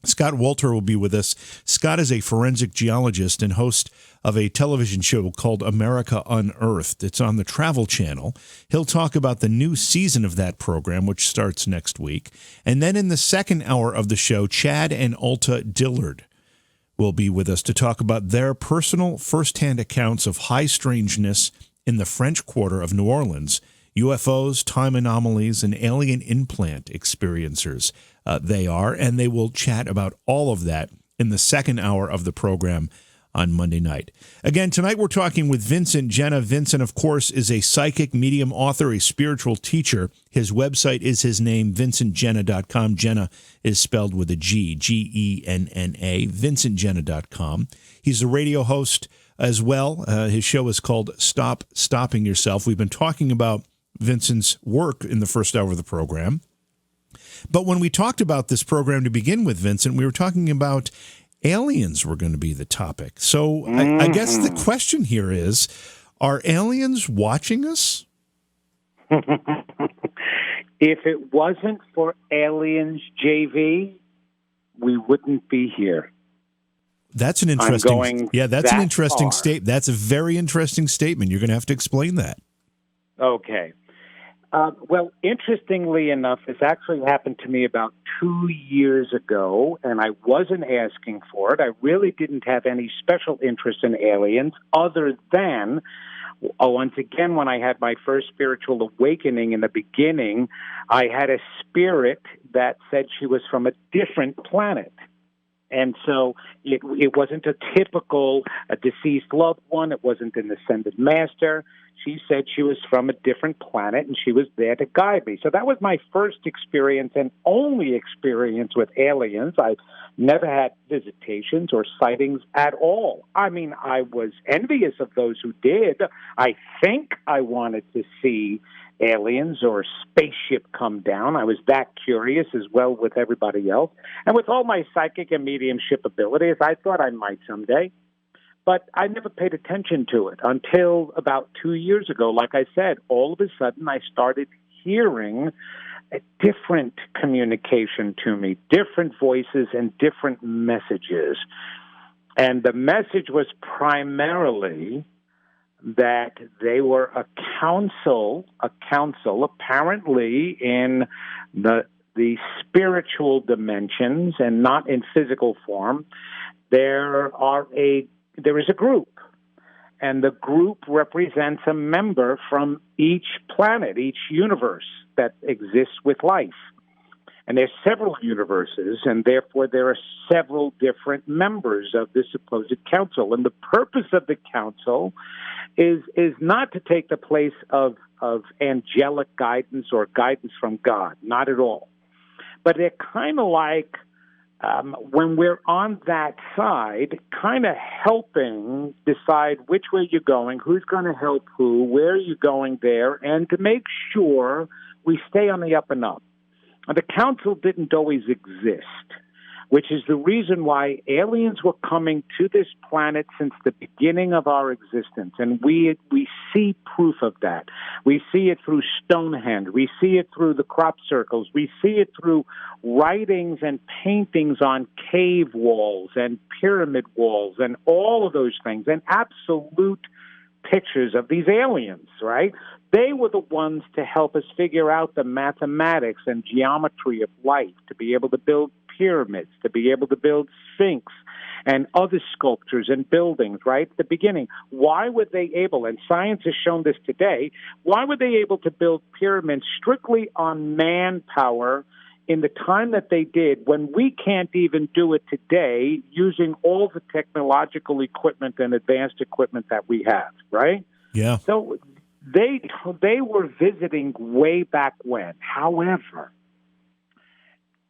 Scott Walter will be with us. Scott is a forensic geologist and host of a television show called America Unearthed. It's on the Travel Channel. He'll talk about the new season of that program, which starts next week. And then in the second hour of the show, Chad and Alta Dillard will be with us to talk about their personal firsthand accounts of high strangeness in the French Quarter of New Orleans, UFOs, time anomalies, and alien implant experiencers. They are, and they will chat about all of that in the second hour of the program on Monday night. Again, tonight we're talking with Vincent Genna. Vincent, of course, is a psychic, medium, author, a spiritual teacher. His website is his name, vincentgenna.com. Genna is spelled with a G, G-E-N-N-A, vincentgenna.com. He's a radio host as well. His show is called Stop Stopping Yourself. We've been talking about Vincent's work in the first hour of the program. But when we talked about this program to begin with, Vincent, we were talking about aliens were going to be the topic. So I guess the question here is, are aliens watching us? If it wasn't for aliens, JV, we wouldn't be here. That's an interesting. That's an interesting far. statement. That's a very interesting statement. You're going to have to explain that. Okay. Well, interestingly enough, this actually happened to me about 2 years ago, and I wasn't asking for it. I really didn't have any special interest in aliens other than, once again, when I had my first spiritual awakening in the beginning, I had a spirit that said she was from a different planet. And so it wasn't a typical deceased loved one. It wasn't an ascended master. She said she was from a different planet, and she was there to guide me. So that was my first experience and only experience with aliens. I've never had visitations or sightings at all. I mean, I was envious of those who did. I think I wanted to see aliens or spaceship come down. I was that curious as well with everybody else. And with all my psychic and mediumship abilities, I thought I might someday. But I never paid attention to it until about 2 years ago. Like I said, all of a sudden I started hearing a different communication to me, different voices and different messages. And the message was primarily that they were a council apparently in the spiritual dimensions and not in physical form. There is a group, and the group represents a member from each planet, each universe that exists with life. And there's several universes, and therefore there are several different members of this supposed council. And the purpose of the council is not to take the place of angelic guidance or guidance from God, not at all. But they're kind of like, when we're on that side, kind of helping decide which way you're going, who's going to help who, where are you going there, and to make sure we stay on the up and up. The council didn't always exist, which is the reason why aliens were coming to this planet since the beginning of our existence. And we see proof of that. We see it through Stonehenge. We see it through the crop circles. We see it through writings and paintings on cave walls and pyramid walls and all of those things, and absolute pictures of these aliens, right? They were the ones to help us figure out the mathematics and geometry of life, to be able to build pyramids, to be able to build Sphinx and other sculptures and buildings, right? At the beginning, why were they able, and science has shown this today, why were they able to build pyramids strictly on manpower in the time that they did, when we can't even do it today using all the technological equipment and advanced equipment that we have, right? Yeah. So they were visiting way back when. However,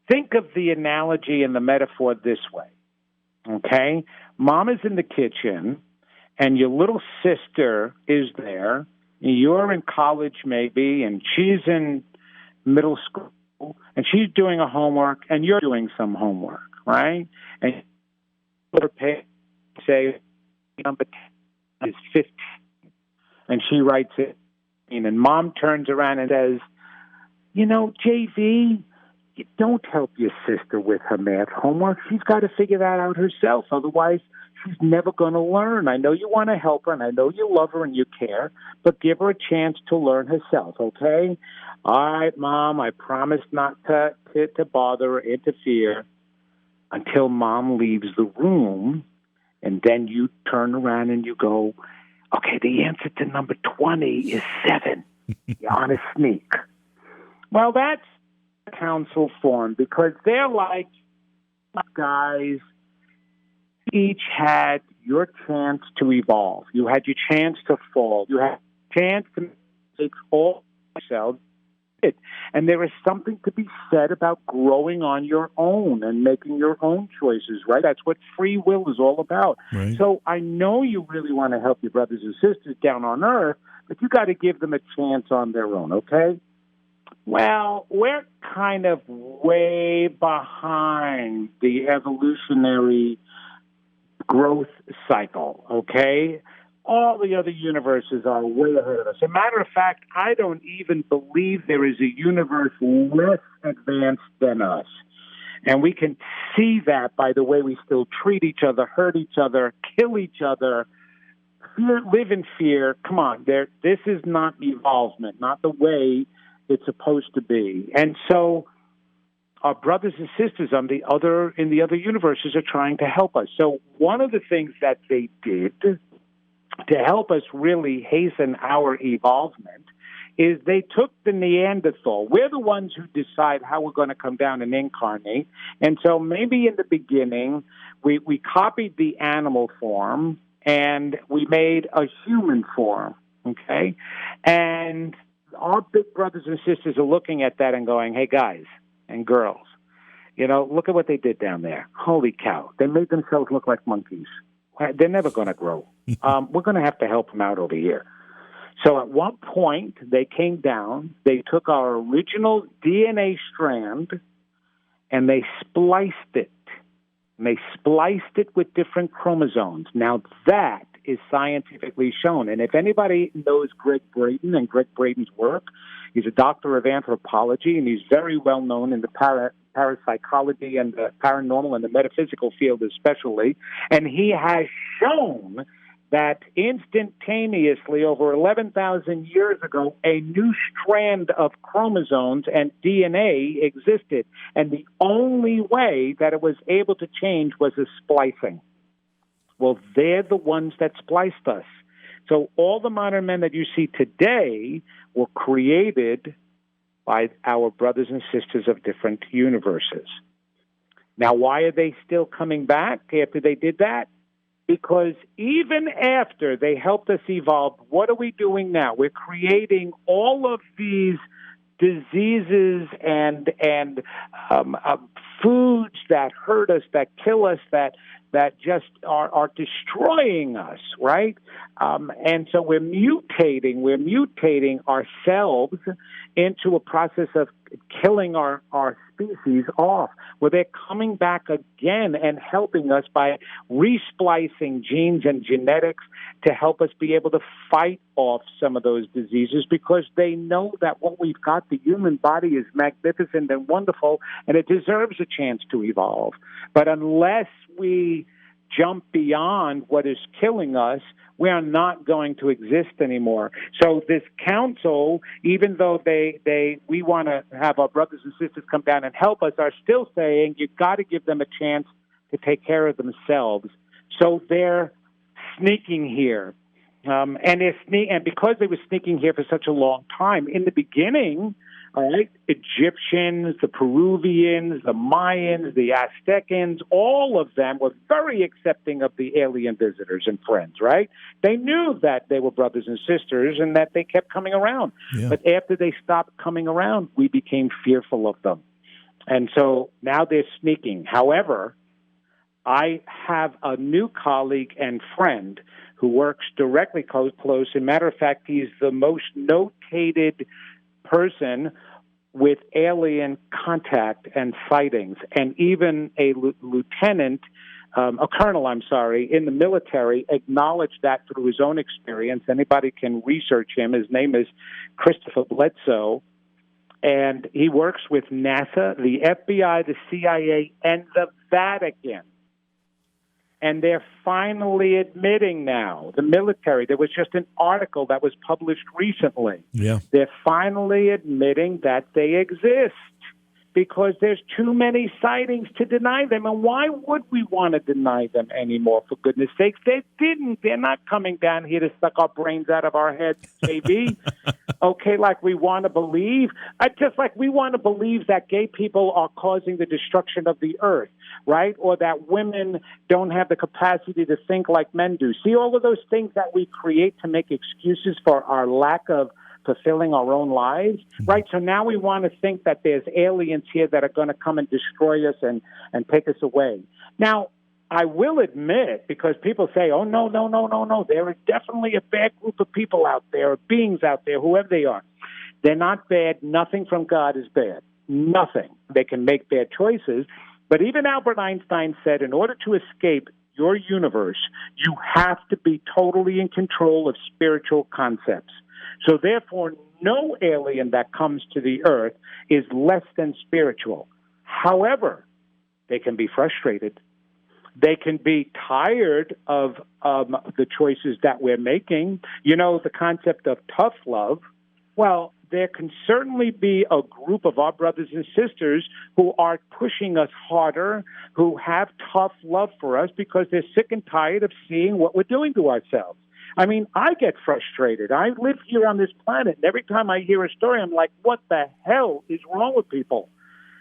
think of the analogy and the metaphor this way, okay? Mom is in the kitchen, and your little sister is there. You're in college maybe, and she's in middle school, and she's doing a homework, and you're doing some homework, right? And say number 10 is 15, and she writes it, and Mom turns around and says, you know, JV, you don't help your sister with her math homework. She's got to figure that out herself. Otherwise, she's never going to learn. I know you want to help her, and I know you love her and you care, but give her a chance to learn herself, okay? All right, Mom, I promise not to bother or interfere until Mom leaves the room, and then you turn around and you go, okay, the answer to number 20 is 7. You're on a sneak. Well, that's council form, because they're like guys, each had your chance to evolve. You had your chance to fall. You had a chance to make all yourselves. And there is something to be said about growing on your own and making your own choices, right? That's what free will is all about. Right. So I know you really want to help your brothers and sisters down on Earth, but you got to give them a chance on their own, okay? Well, we're kind of way behind the evolutionary growth cycle, okay? All the other universes are way ahead of us. As a matter of fact, I don't even believe there is a universe less advanced than us. And we can see that by the way we still treat each other, hurt each other, kill each other, live in fear. Come on, this is not evolvement, not the way it's supposed to be. And so our brothers and sisters in the other universes are trying to help us. So one of the things that they did to help us really hasten our evolvement is they took the Neanderthal. We're the ones who decide how we're going to come down and incarnate. And so maybe in the beginning, we copied the animal form and we made a human form, okay? And our big brothers and sisters are looking at that and going, hey, guys and girls, you know, look at what they did down there. Holy cow. They made themselves look like monkeys. They're never going to grow. We're going to have to help them out over here. So at one point, they came down, they took our original DNA strand, and they spliced it. And they spliced it with different chromosomes. Now that is scientifically shown. And if anybody knows Greg Braden and Greg Braden's work, he's a doctor of anthropology, and he's very well known in the parapsychology and the paranormal and the metaphysical field especially. And he has shown that instantaneously, over 11,000 years ago, a new strand of chromosomes and DNA existed. And the only way that it was able to change was a splicing. Well, they're the ones that spliced us. So all the modern men that you see today were created by our brothers and sisters of different universes. Now, why are they still coming back after they did that? Because even after they helped us evolve, what are we doing now? We're creating all of these diseases and foods that hurt us, that kill us, that just are destroying us, right? And so we're mutating ourselves into a process of killing our species off. Well, they're coming back again and helping us by resplicing genes and genetics to help us be able to fight off some of those diseases, because they know that what we've got, the human body, is magnificent and wonderful, and it deserves a chance to evolve. But unless we jump beyond what is killing us, we are not going to exist anymore. So this council, even though we want to have our brothers and sisters come down and help us, are still saying you've got to give them a chance to take care of themselves. So they're sneaking here. And because they were sneaking here for such a long time, in the beginning, all right, Egyptians, the Peruvians, the Mayans, the Aztecans, all of them were very accepting of the alien visitors and friends, right? They knew that they were brothers and sisters and that they kept coming around. Yeah. But after they stopped coming around, we became fearful of them. And so now they're sneaking. However, I have a new colleague and friend who works directly close. As a matter of fact, he's the most notated person with alien contact and sightings, and even a colonel, in the military acknowledged that through his own experience. Anybody can research him. His name is Christopher Bledsoe, and he works with NASA, the FBI, the CIA, and the Vatican. And they're finally admitting now, the military, there was just an article that was published recently. Yeah. They're finally admitting that they exist because there's too many sightings to deny them. And why would we want to deny them anymore, for goodness sakes? They're not coming down here to suck our brains out of our heads, JB. Okay, like we want to believe. Just like we want to believe that gay people are causing the destruction of the earth, right? Or that women don't have the capacity to think like men do. See, all of those things that we create to make excuses for our lack of fulfilling our own lives, right? So now we want to think that there's aliens here that are going to come and destroy us and take us away. Now, I will admit, because people say, oh, no, there is definitely a bad group of people out there, or beings out there, whoever they are. They're not bad. Nothing from God is bad. Nothing. They can make bad choices. But even Albert Einstein said, in order to escape your universe, you have to be totally in control of spiritual concepts. So therefore, no alien that comes to the earth is less than spiritual. However, they can be frustrated. They can be tired of the choices that we're making. You know, the concept of tough love. Well, there can certainly be a group of our brothers and sisters who are pushing us harder, who have tough love for us because they're sick and tired of seeing what we're doing to ourselves. I mean, I get frustrated. I live here on this planet, and every time I hear a story, I'm like, what the hell is wrong with people?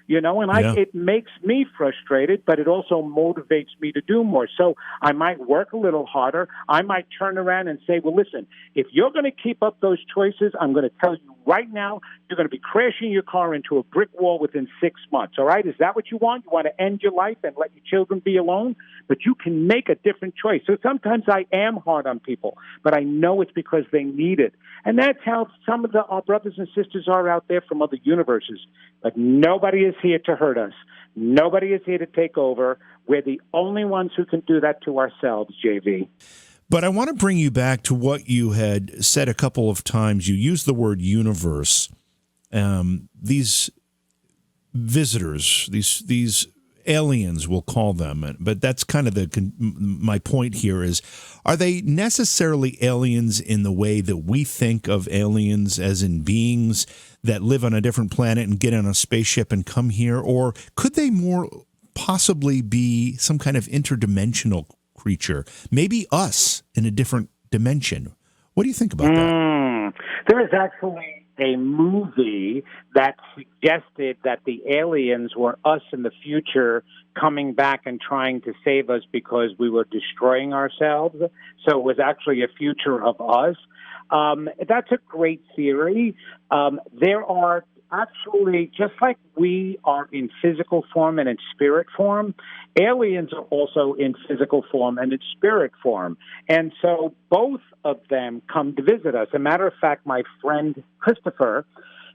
You know, and it makes me frustrated, but it also motivates me to do more. So I might work a little harder. I might turn around and say, well, listen, if you're going to keep up those choices, I'm going to tell you right now, you're going to be crashing your car into a brick wall within 6 months, all right? Is that what you want? You want to end your life and let your children be alone? But you can make a different choice. So sometimes I am hard on people, but I know it's because they need it. And that's how some of our brothers and sisters are out there from other universes. But nobody is here to hurt us. Nobody is here to take over. We're the only ones who can do that to ourselves, JV. But I want to bring you back to what you had said a couple of times. You used the word universe. These visitors, these aliens, we'll call them, but that's kind of my point here is, are they necessarily aliens in the way that we think of aliens, as in beings that live on a different planet and get on a spaceship and come here? Or could they more possibly be some kind of interdimensional creature, maybe us in a different dimension? What do you think about that? There is actually a movie that suggested that the aliens were us in the future coming back and trying to save us because we were destroying ourselves. So it was actually a future of us. That's a great theory. There are actually, just like we are in physical form and in spirit form, aliens are also in physical form and in spirit form. And so both of them come to visit us. As a matter of fact, my friend Christopher,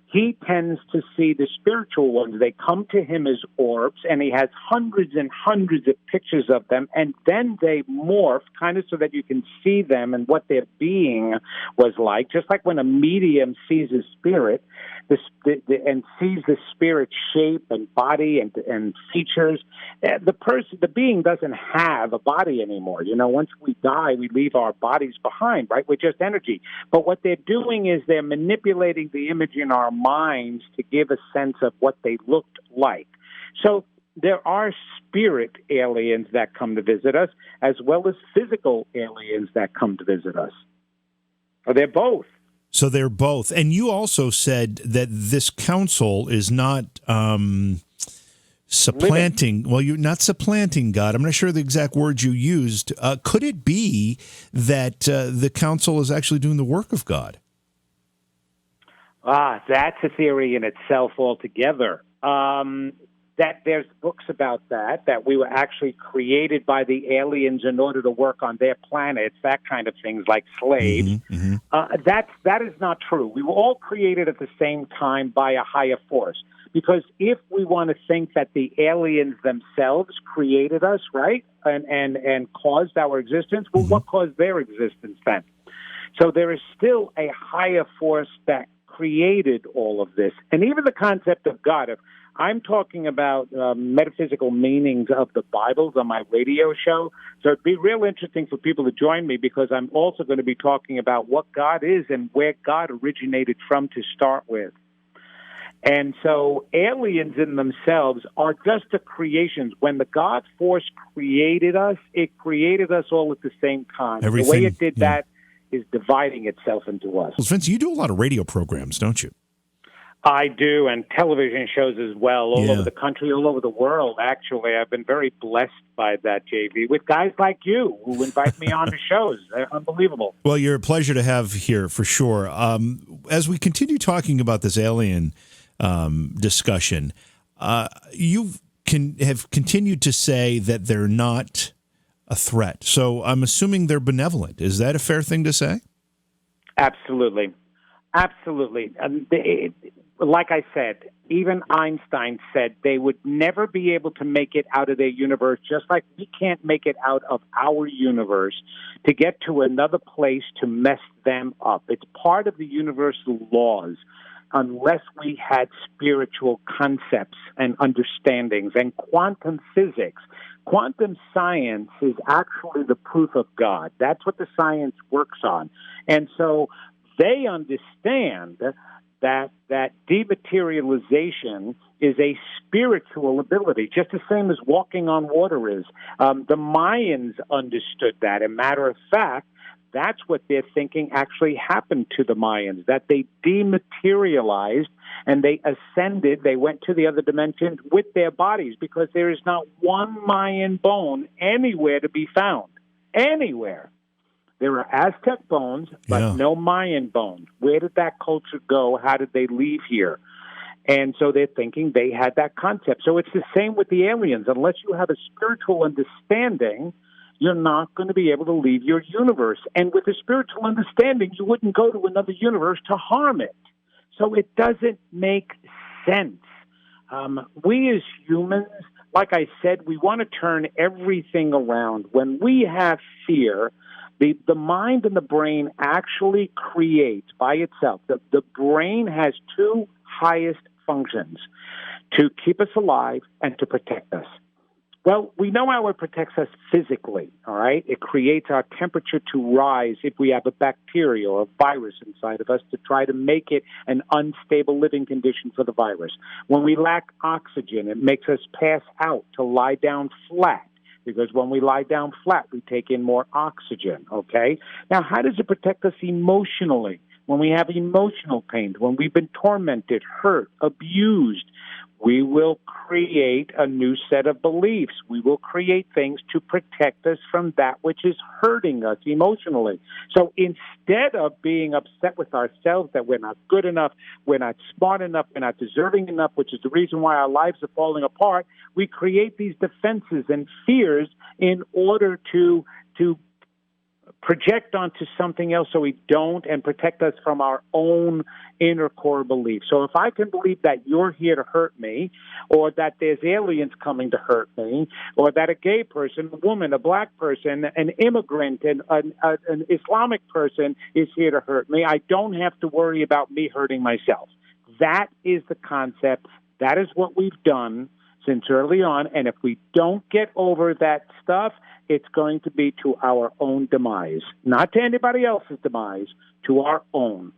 he tends to see the spiritual ones. They come to him as orbs, and he has hundreds and hundreds of pictures of them, and then they morph kind of so that you can see them and what their being was like, just like when a medium sees a spirit and sees the spirit's shape and body and features. The being doesn't have a body anymore. You know, once we die, we leave our bodies behind, right? We're just energy. But what they're doing is they're manipulating the image in our minds to give a sense of what they looked like. So there are spirit aliens that come to visit us, as well as physical aliens that come to visit us. Or they're both. So they're both. And you also said that this council is not supplanting. Well, you're not supplanting God. I'm not sure the exact words you used. Could it be that the council is actually doing the work of God? That's a theory in itself altogether. That there's books about that we were actually created by the aliens in order to work on their planets, that kind of things, like slaves. That is not true. We were all created at the same time by a higher force. Because if we want to think that the aliens themselves created us, right, and caused our existence, well, what caused their existence then? So there is still a higher force that created all of this. And even the concept of God, if I'm talking about metaphysical meanings of the Bibles on my radio show, so it'd be real interesting for people to join me, because I'm also going to be talking about what God is and where God originated from to start with. And so aliens in themselves are just the creations. When the God force created us, it created us all at the same time. The way it did that is dividing itself into us. Well, Vince, you do a lot of radio programs, don't you? I do, and television shows as well, all over the country, all over the world, actually. I've been very blessed by that, JV, with guys like you who invite me on to shows. They're unbelievable. Well, you're a pleasure to have here, for sure. As we continue talking about this alien discussion, you have continued to say that they're not a threat. So I'm assuming they're benevolent. Is that a fair thing to say? Absolutely. Absolutely. Like I said, even Einstein said they would never be able to make it out of their universe, just like we can't make it out of our universe to get to another place to mess them up. It's part of the universal laws. Unless we had spiritual concepts and understandings and quantum physics. Quantum science is actually the proof of God. That's what the science works on. And so they understand that dematerialization is a spiritual ability, just the same as walking on water is. The Mayans understood that. As a matter of fact, that's what they're thinking actually happened to the Mayans, that they dematerialized and they ascended, they went to the other dimension with their bodies, because there is not one Mayan bone anywhere to be found. Anywhere. There are Aztec bones, but no Mayan bones. Where did that culture go? How did they leave here? And so they're thinking they had that concept. So it's the same with the aliens. Unless you have a spiritual understanding, you're not going to be able to leave your universe. And with a spiritual understanding, you wouldn't go to another universe to harm it. So it doesn't make sense. We as humans, like I said, we want to turn everything around. When we have fear, The mind and the brain actually creates by itself. The brain has two highest functions: to keep us alive and to protect us. Well, we know how it protects us physically, all right? It creates our temperature to rise if we have a bacteria or a virus inside of us to try to make it an unstable living condition for the virus. When we lack oxygen, it makes us pass out to lie down flat, because when we lie down flat, we take in more oxygen, okay? Now, how does it protect us emotionally? When we have emotional pain, when we've been tormented, hurt, abused, we will create a new set of beliefs. We will create things to protect us from that which is hurting us emotionally. So instead of being upset with ourselves that we're not good enough, we're not smart enough, we're not deserving enough, which is the reason why our lives are falling apart, we create these defenses and fears in order to project onto something else so we don't, and protect us from our own inner core beliefs. So if I can believe that you're here to hurt me, or that there's aliens coming to hurt me, or that a gay person, a woman, a black person, an immigrant, an Islamic person is here to hurt me, I don't have to worry about me hurting myself. That is the concept. That is what we've done since early on. And if we don't get over that stuff, it's going to be to our own demise, not to anybody else's demise, to our own.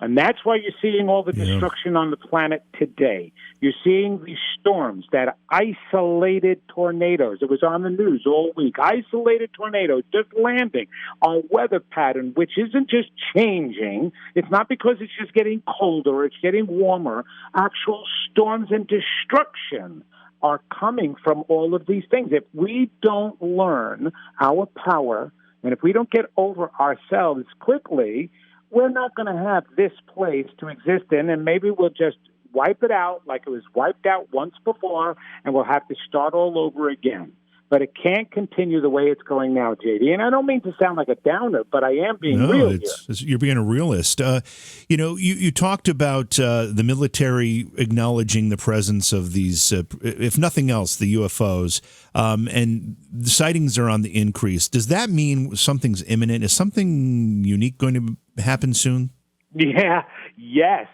And that's why you're seeing all the destruction on the planet today. You're seeing these storms, that isolated tornadoes. It was on the news all week. Isolated tornadoes just landing. Our weather pattern, which isn't just changing. It's not because it's just getting colder or it's getting warmer. Actual storms and destruction are coming from all of these things. If we don't learn our power, and if we don't get over ourselves quickly, we're not going to have this place to exist in, and maybe we'll just wipe it out like it was wiped out once before, and we'll have to start all over again. But it can't continue the way it's going now, JD. And I don't mean to sound like a downer, but I am being real here. You're being a realist. You talked about the military acknowledging the presence of these, if nothing else, the UFOs, and the sightings are on the increase. Does that mean something's imminent? Is something unique going to happen soon? Yeah, yes.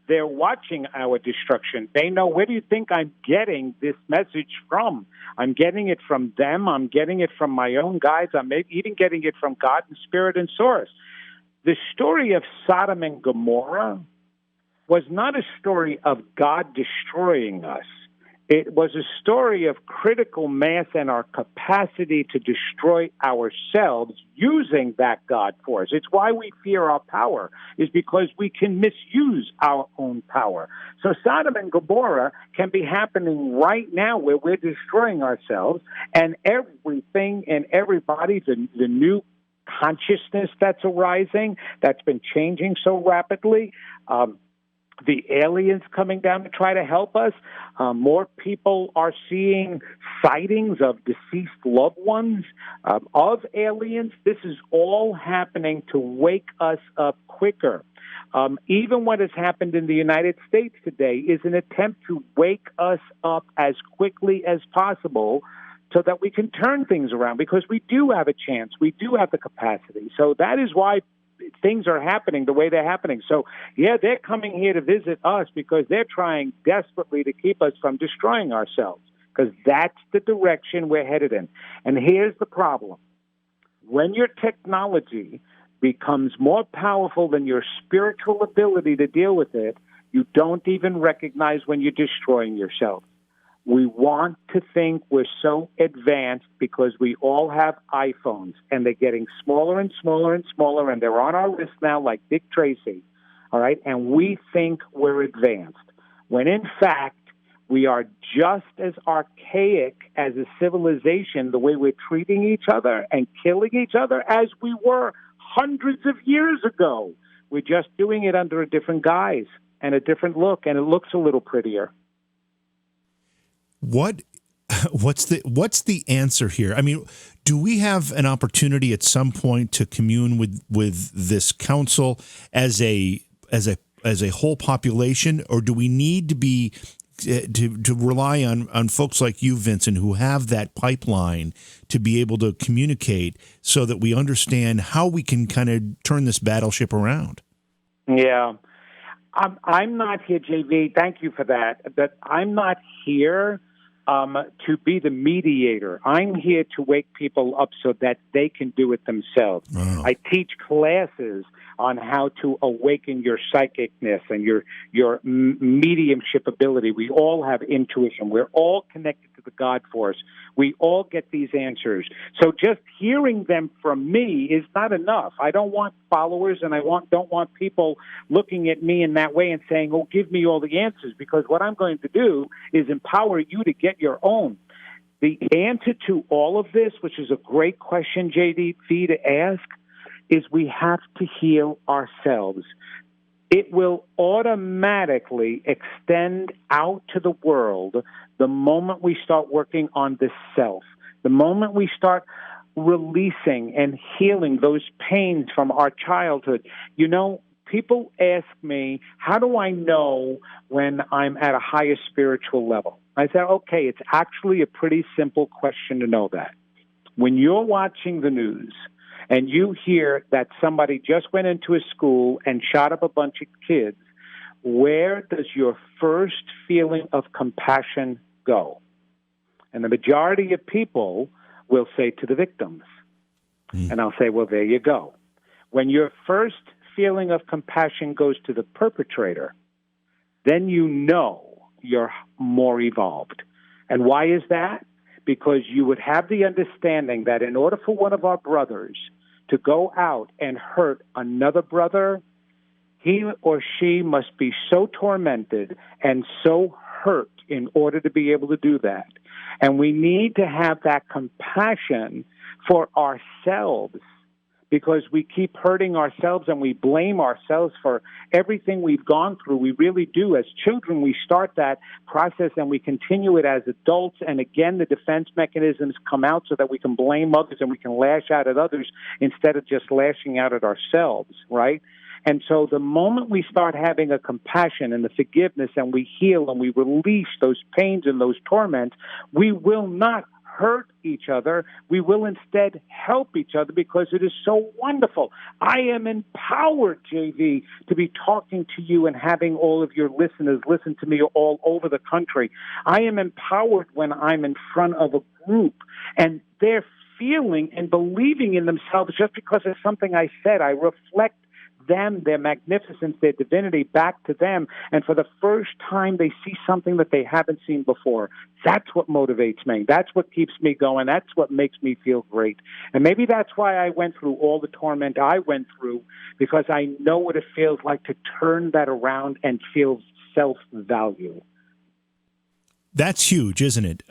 They're watching our destruction. They know, where do you think I'm getting this message from? I'm getting it from them. I'm getting it from my own guides. I'm even getting it from God and Spirit and Source. The story of Sodom and Gomorrah was not a story of God destroying us. It was a story of critical mass and our capacity to destroy ourselves using that God force. It's why we fear our power, is because we can misuse our own power. So Sodom and Gomorrah can be happening right now, where we're destroying ourselves, and everything and everybody, the new consciousness that's arising, that's been changing so rapidly, the aliens coming down to try to help us. More people are seeing sightings of deceased loved ones, of aliens. This is all happening to wake us up quicker. Even what has happened in the United States today is an attempt to wake us up as quickly as possible so that we can turn things around, because we do have a chance. We do have the capacity. So that is why things are happening the way they're happening. So, yeah, they're coming here to visit us because they're trying desperately to keep us from destroying ourselves, because that's the direction we're headed in. And here's the problem. When your technology becomes more powerful than your spiritual ability to deal with it, you don't even recognize when you're destroying yourself. We want to think we're so advanced because we all have iPhones, and they're getting smaller and smaller and smaller, and they're on our list now like Dick Tracy, all right? And we think we're advanced, when in fact we are just as archaic as a civilization, the way we're treating each other and killing each other, as we were hundreds of years ago. We're just doing it under a different guise and a different look, and it looks a little prettier. What's the answer here? I mean, do we have an opportunity at some point to commune with this council as a whole population, or do we need to be to rely on folks like you, Vincent, who have that pipeline to be able to communicate so that we understand how we can kind of turn this battleship around. Yeah. I'm not here, JV. Thank you for that. But I'm not here to be the mediator. I'm here to wake people up so that they can do it themselves. Wow. I teach classes on how to awaken your psychicness and your mediumship ability. We all have intuition. We're all connected to the God force. We all get these answers. So just hearing them from me is not enough. I don't want followers, and I don't want people looking at me in that way and saying, oh, give me all the answers, because what I'm going to do is empower you to get your own. The answer to all of this, which is a great question, JD, to ask, is we have to heal ourselves. It will automatically extend out to the world the moment we start working on the self, the moment we start releasing and healing those pains from our childhood. You know, people ask me, how do I know when I'm at a higher spiritual level? I said, okay, it's actually a pretty simple question to know that. When you're watching the news and you hear that somebody just went into a school and shot up a bunch of kids, where does your first feeling of compassion go? And the majority of people will say to the victims. And I'll say, well, there you go. When your first feeling of compassion goes to the perpetrator, then you know you're more evolved. And why is that? Because you would have the understanding that in order for one of our brothers to go out and hurt another brother, he or she must be so tormented and so hurt in order to be able to do that. And we need to have that compassion for ourselves, because we keep hurting ourselves and we blame ourselves for everything we've gone through. We really do. As children, we start that process and we continue it as adults. And again, the defense mechanisms come out so that we can blame others and we can lash out at others instead of just lashing out at ourselves, right? And so the moment we start having a compassion and the forgiveness and we heal and we release those pains and those torments, we will not hurt each other. We will instead help each other, because it is so wonderful. I am empowered, JV, to be talking to you and having all of your listeners listen to me all over the country. I am empowered when I'm in front of a group and they're feeling and believing in themselves just because of something I said. I reflect them, their magnificence, their divinity back to them, and for the first time they see something that they haven't seen before. That's what motivates me. That's what keeps me going. That's what makes me feel great. And maybe that's why I went through all the torment I went through, because I know what it feels like to turn that around and feel self-value. That's huge, isn't it?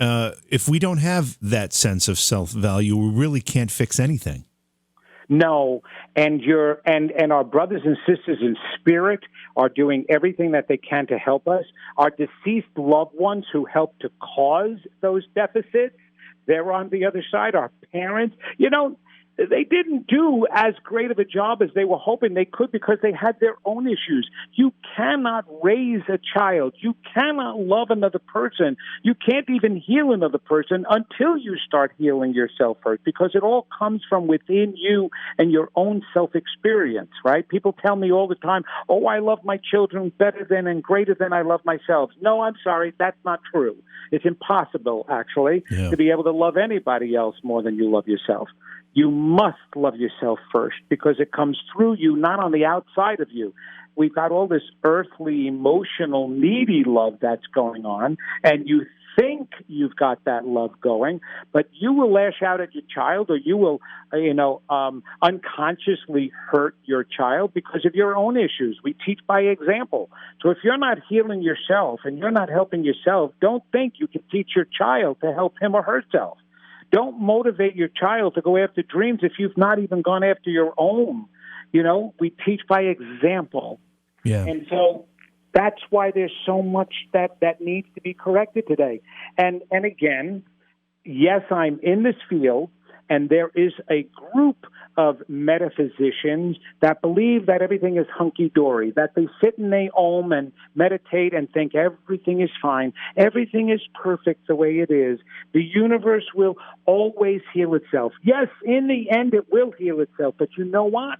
If we don't have that sense of self-value, we really can't fix anything. No, and our brothers and sisters in spirit are doing everything that they can to help us. Our deceased loved ones who helped to cause those deficits, they're on the other side. Our parents, they didn't do as great of a job as they were hoping they could, because they had their own issues. You cannot raise a child. You cannot love another person. You can't even heal another person until you start healing yourself first, because it all comes from within you and your own self-experience, right? People tell me all the time, oh, I love my children better than and greater than I love myself. No, I'm sorry, that's not true. It's impossible, actually, to be able to love anybody else more than you love yourself. You must love yourself first, because it comes through you, not on the outside of you. We've got all this earthly, emotional, needy love that's going on, and you think you've got that love going, but you will lash out at your child, or you will, unconsciously hurt your child because of your own issues. We teach by example. So if you're not healing yourself and you're not helping yourself, don't think you can teach your child to help him or herself. Don't motivate your child to go after dreams if you've not even gone after your own. We teach by example. Yeah. And so that's why there's so much that needs to be corrected today. And again, yes, I'm in this field, and there is a group of metaphysicians that believe that everything is hunky-dory, that they sit and they om and meditate and think everything is fine, everything is perfect the way it is. The universe will always heal itself. Yes, in the end it will heal itself, but you know what?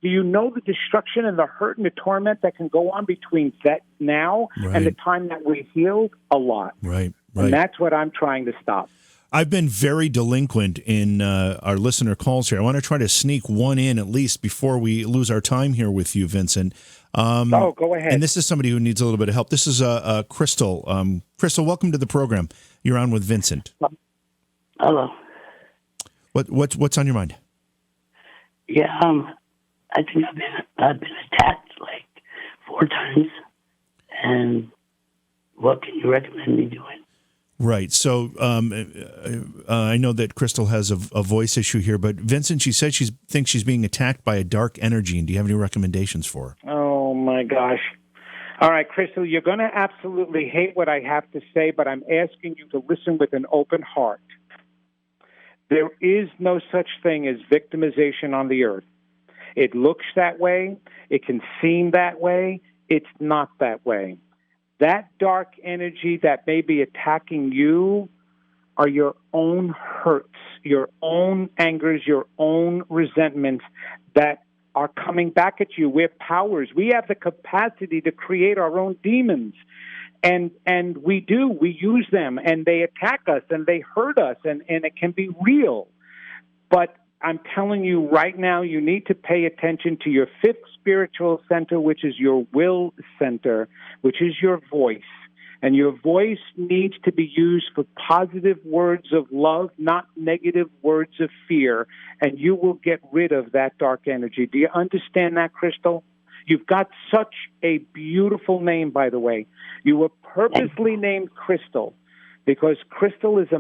Do you know the destruction and the hurt and the torment that can go on between that now and the time that we're healed? A lot. Right. And that's what I'm trying to stop. I've been very delinquent in our listener calls here. I want to try to sneak one in at least before we lose our time here with you, Vincent. Go ahead. And this is somebody who needs a little bit of help. This is Crystal. Crystal, welcome to the program. You're on with Vincent. Hello. What's on your mind? Yeah, I think I've been attacked like 4 times, and what can you recommend me doing? Right. So I know that Crystal has a voice issue here, but Vincent, she said she thinks she's being attacked by a dark energy. And do you have any recommendations for her? Oh, my gosh. All right, Crystal, you're going to absolutely hate what I have to say, but I'm asking you to listen with an open heart. There is no such thing as victimization on the earth. It looks that way. It can seem that way. It's not that way. That dark energy that may be attacking you are your own hurts, your own angers, your own resentments that are coming back at you. We're powers. We have the capacity to create our own demons. And we do. We use them, and they attack us, and they hurt us, and it can be real. But I'm telling you right now, you need to pay attention to your 5th spiritual center, which is your will center, which is your voice. And your voice needs to be used for positive words of love, not negative words of fear. And you will get rid of that dark energy. Do you understand that, Crystal? You've got such a beautiful name, by the way. You were purposely named Crystal, because crystal is a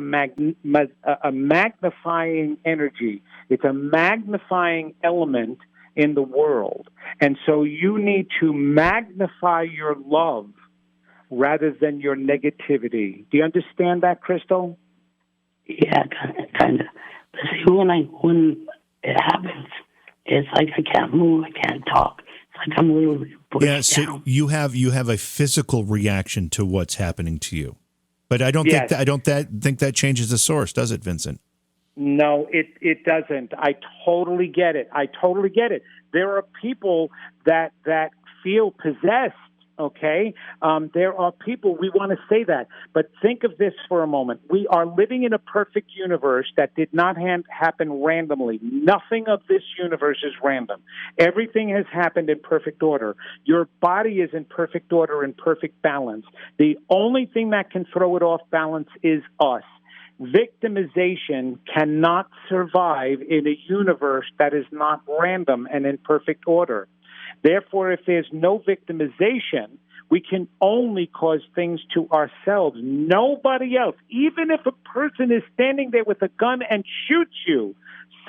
magnifying energy. It's a magnifying element in the world. And so you need to magnify your love rather than your negativity. Do you understand that, Crystal? Yeah, kind of. But see, when it happens, it's like I can't move, I can't talk. It's like I'm a little pushed down. So you have a physical reaction to what's happening to you. But I don't think that changes the source, does it, Vincent? No, it doesn't. I totally get it. There are people that feel possessed, okay? There are people, we want to say that. But think of this for a moment. We are living in a perfect universe that did not happen randomly. Nothing of this universe is random. Everything has happened in perfect order. Your body is in perfect order and perfect balance. The only thing that can throw it off balance is us. Victimization cannot survive in a universe that is not random and in perfect order. Therefore, if there's no victimization, we can only cause things to ourselves, nobody else. Even if a person is standing there with a gun and shoots you,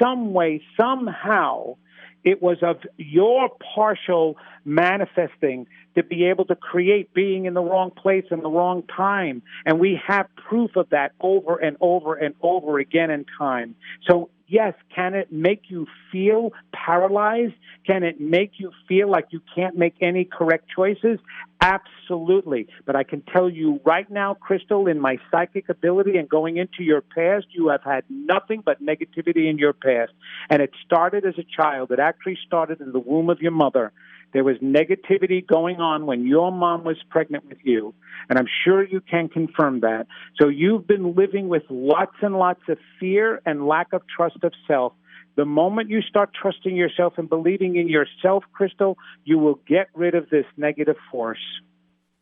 some way, somehow, it was of your partial manifesting to be able to create being in the wrong place in the wrong time. And we have proof of that over and over and over again in time. So, yes, can it make you feel paralyzed? Can it make you feel like you can't make any correct choices? Absolutely. But I can tell you right now, Crystal, in my psychic ability and going into your past, you have had nothing but negativity in your past. And it started as a child. It actually started in the womb of your mother. There was negativity going on when your mom was pregnant with you, and I'm sure you can confirm that. So you've been living with lots and lots of fear and lack of trust of self. The moment you start trusting yourself and believing in yourself, Crystal, you will get rid of this negative force.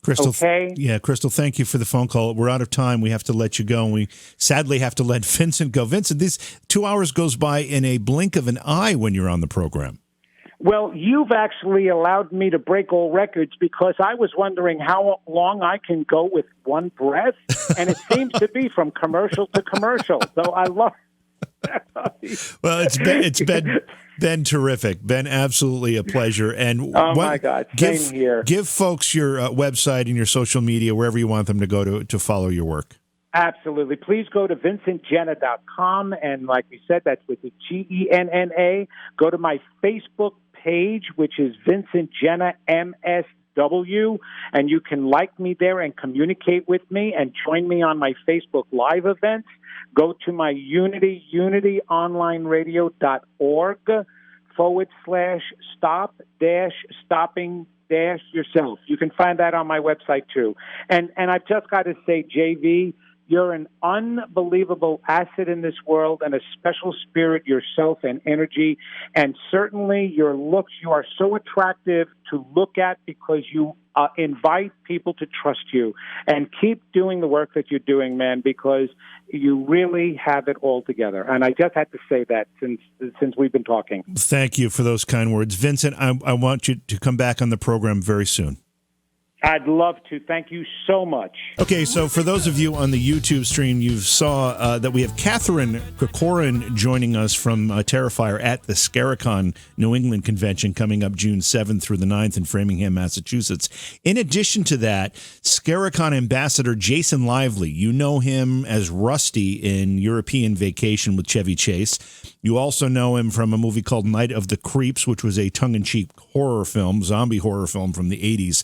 Crystal, okay? Yeah, Crystal, thank you for the phone call. We're out of time. We have to let you go, and we sadly have to let Vincent go. Vincent, these 2 hours goes by in a blink of an eye when you're on the program. Well, you've actually allowed me to break all records because I was wondering how long I can go with one breath, and it seems to be from commercial to commercial. So I love. Well, it's been terrific. Been absolutely a pleasure. And my God, same here. Give folks your website and your social media wherever you want them to go to follow your work. Absolutely. Please go to vincentgenna.com. And like we said, that's with the Genna. Go to my Facebook page, which is Vincent Genna MSW, and you can like me there and communicate with me and join me on my Facebook Live events. Go to my unityonlineradio.org/stop-stopping-yourself. You can find that on my website too. And I've just got to say, JV, you're an unbelievable asset in this world and a special spirit yourself and energy. And certainly your looks, you are so attractive to look at because you invite people to trust you. And keep doing the work that you're doing, man, because you really have it all together. And I just had to say that since we've been talking. Thank you for those kind words. Vincent, I want you to come back on the program very soon. I'd love to. Thank you so much. Okay, so for those of you on the YouTube stream, you saw that we have Catherine Kokorin joining us from Terrifier at the Scaricon New England Convention coming up June 7th through the 9th in Framingham, Massachusetts. In addition to that, Scaricon Ambassador Jason Lively, you know him as Rusty in European Vacation with Chevy Chase. You also know him from a movie called Night of the Creeps, which was a tongue-in-cheek horror film, zombie horror film from the 80s.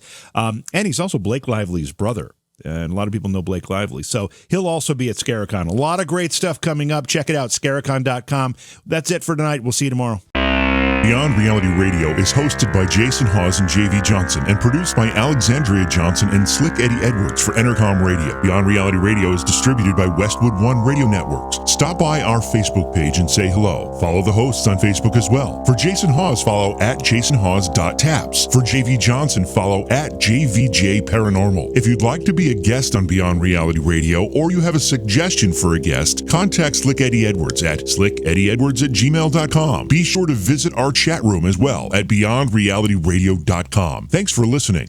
And he's also Blake Lively's brother. And a lot of people know Blake Lively. So he'll also be at Scaricon. A lot of great stuff coming up. Check it out, scaricon.com. That's it for tonight. We'll see you tomorrow. Beyond Reality Radio is hosted by Jason Hawes and JV Johnson and produced by Alexandria Johnson and Slick Eddie Edwards for Entercom Radio. Beyond Reality Radio is distributed by Westwood One Radio Networks. Stop by our Facebook page and say hello. Follow the hosts on Facebook as well. For Jason Hawes, follow at jasonhawes.taps. For JV Johnson, follow at JVJ Paranormal. If you'd like to be a guest on Beyond Reality Radio or you have a suggestion for a guest, contact Slick Eddie Edwards at slickeddieedwards@gmail.com. Be sure to visit our chat room as well at beyondrealityradio.com. Thanks for listening.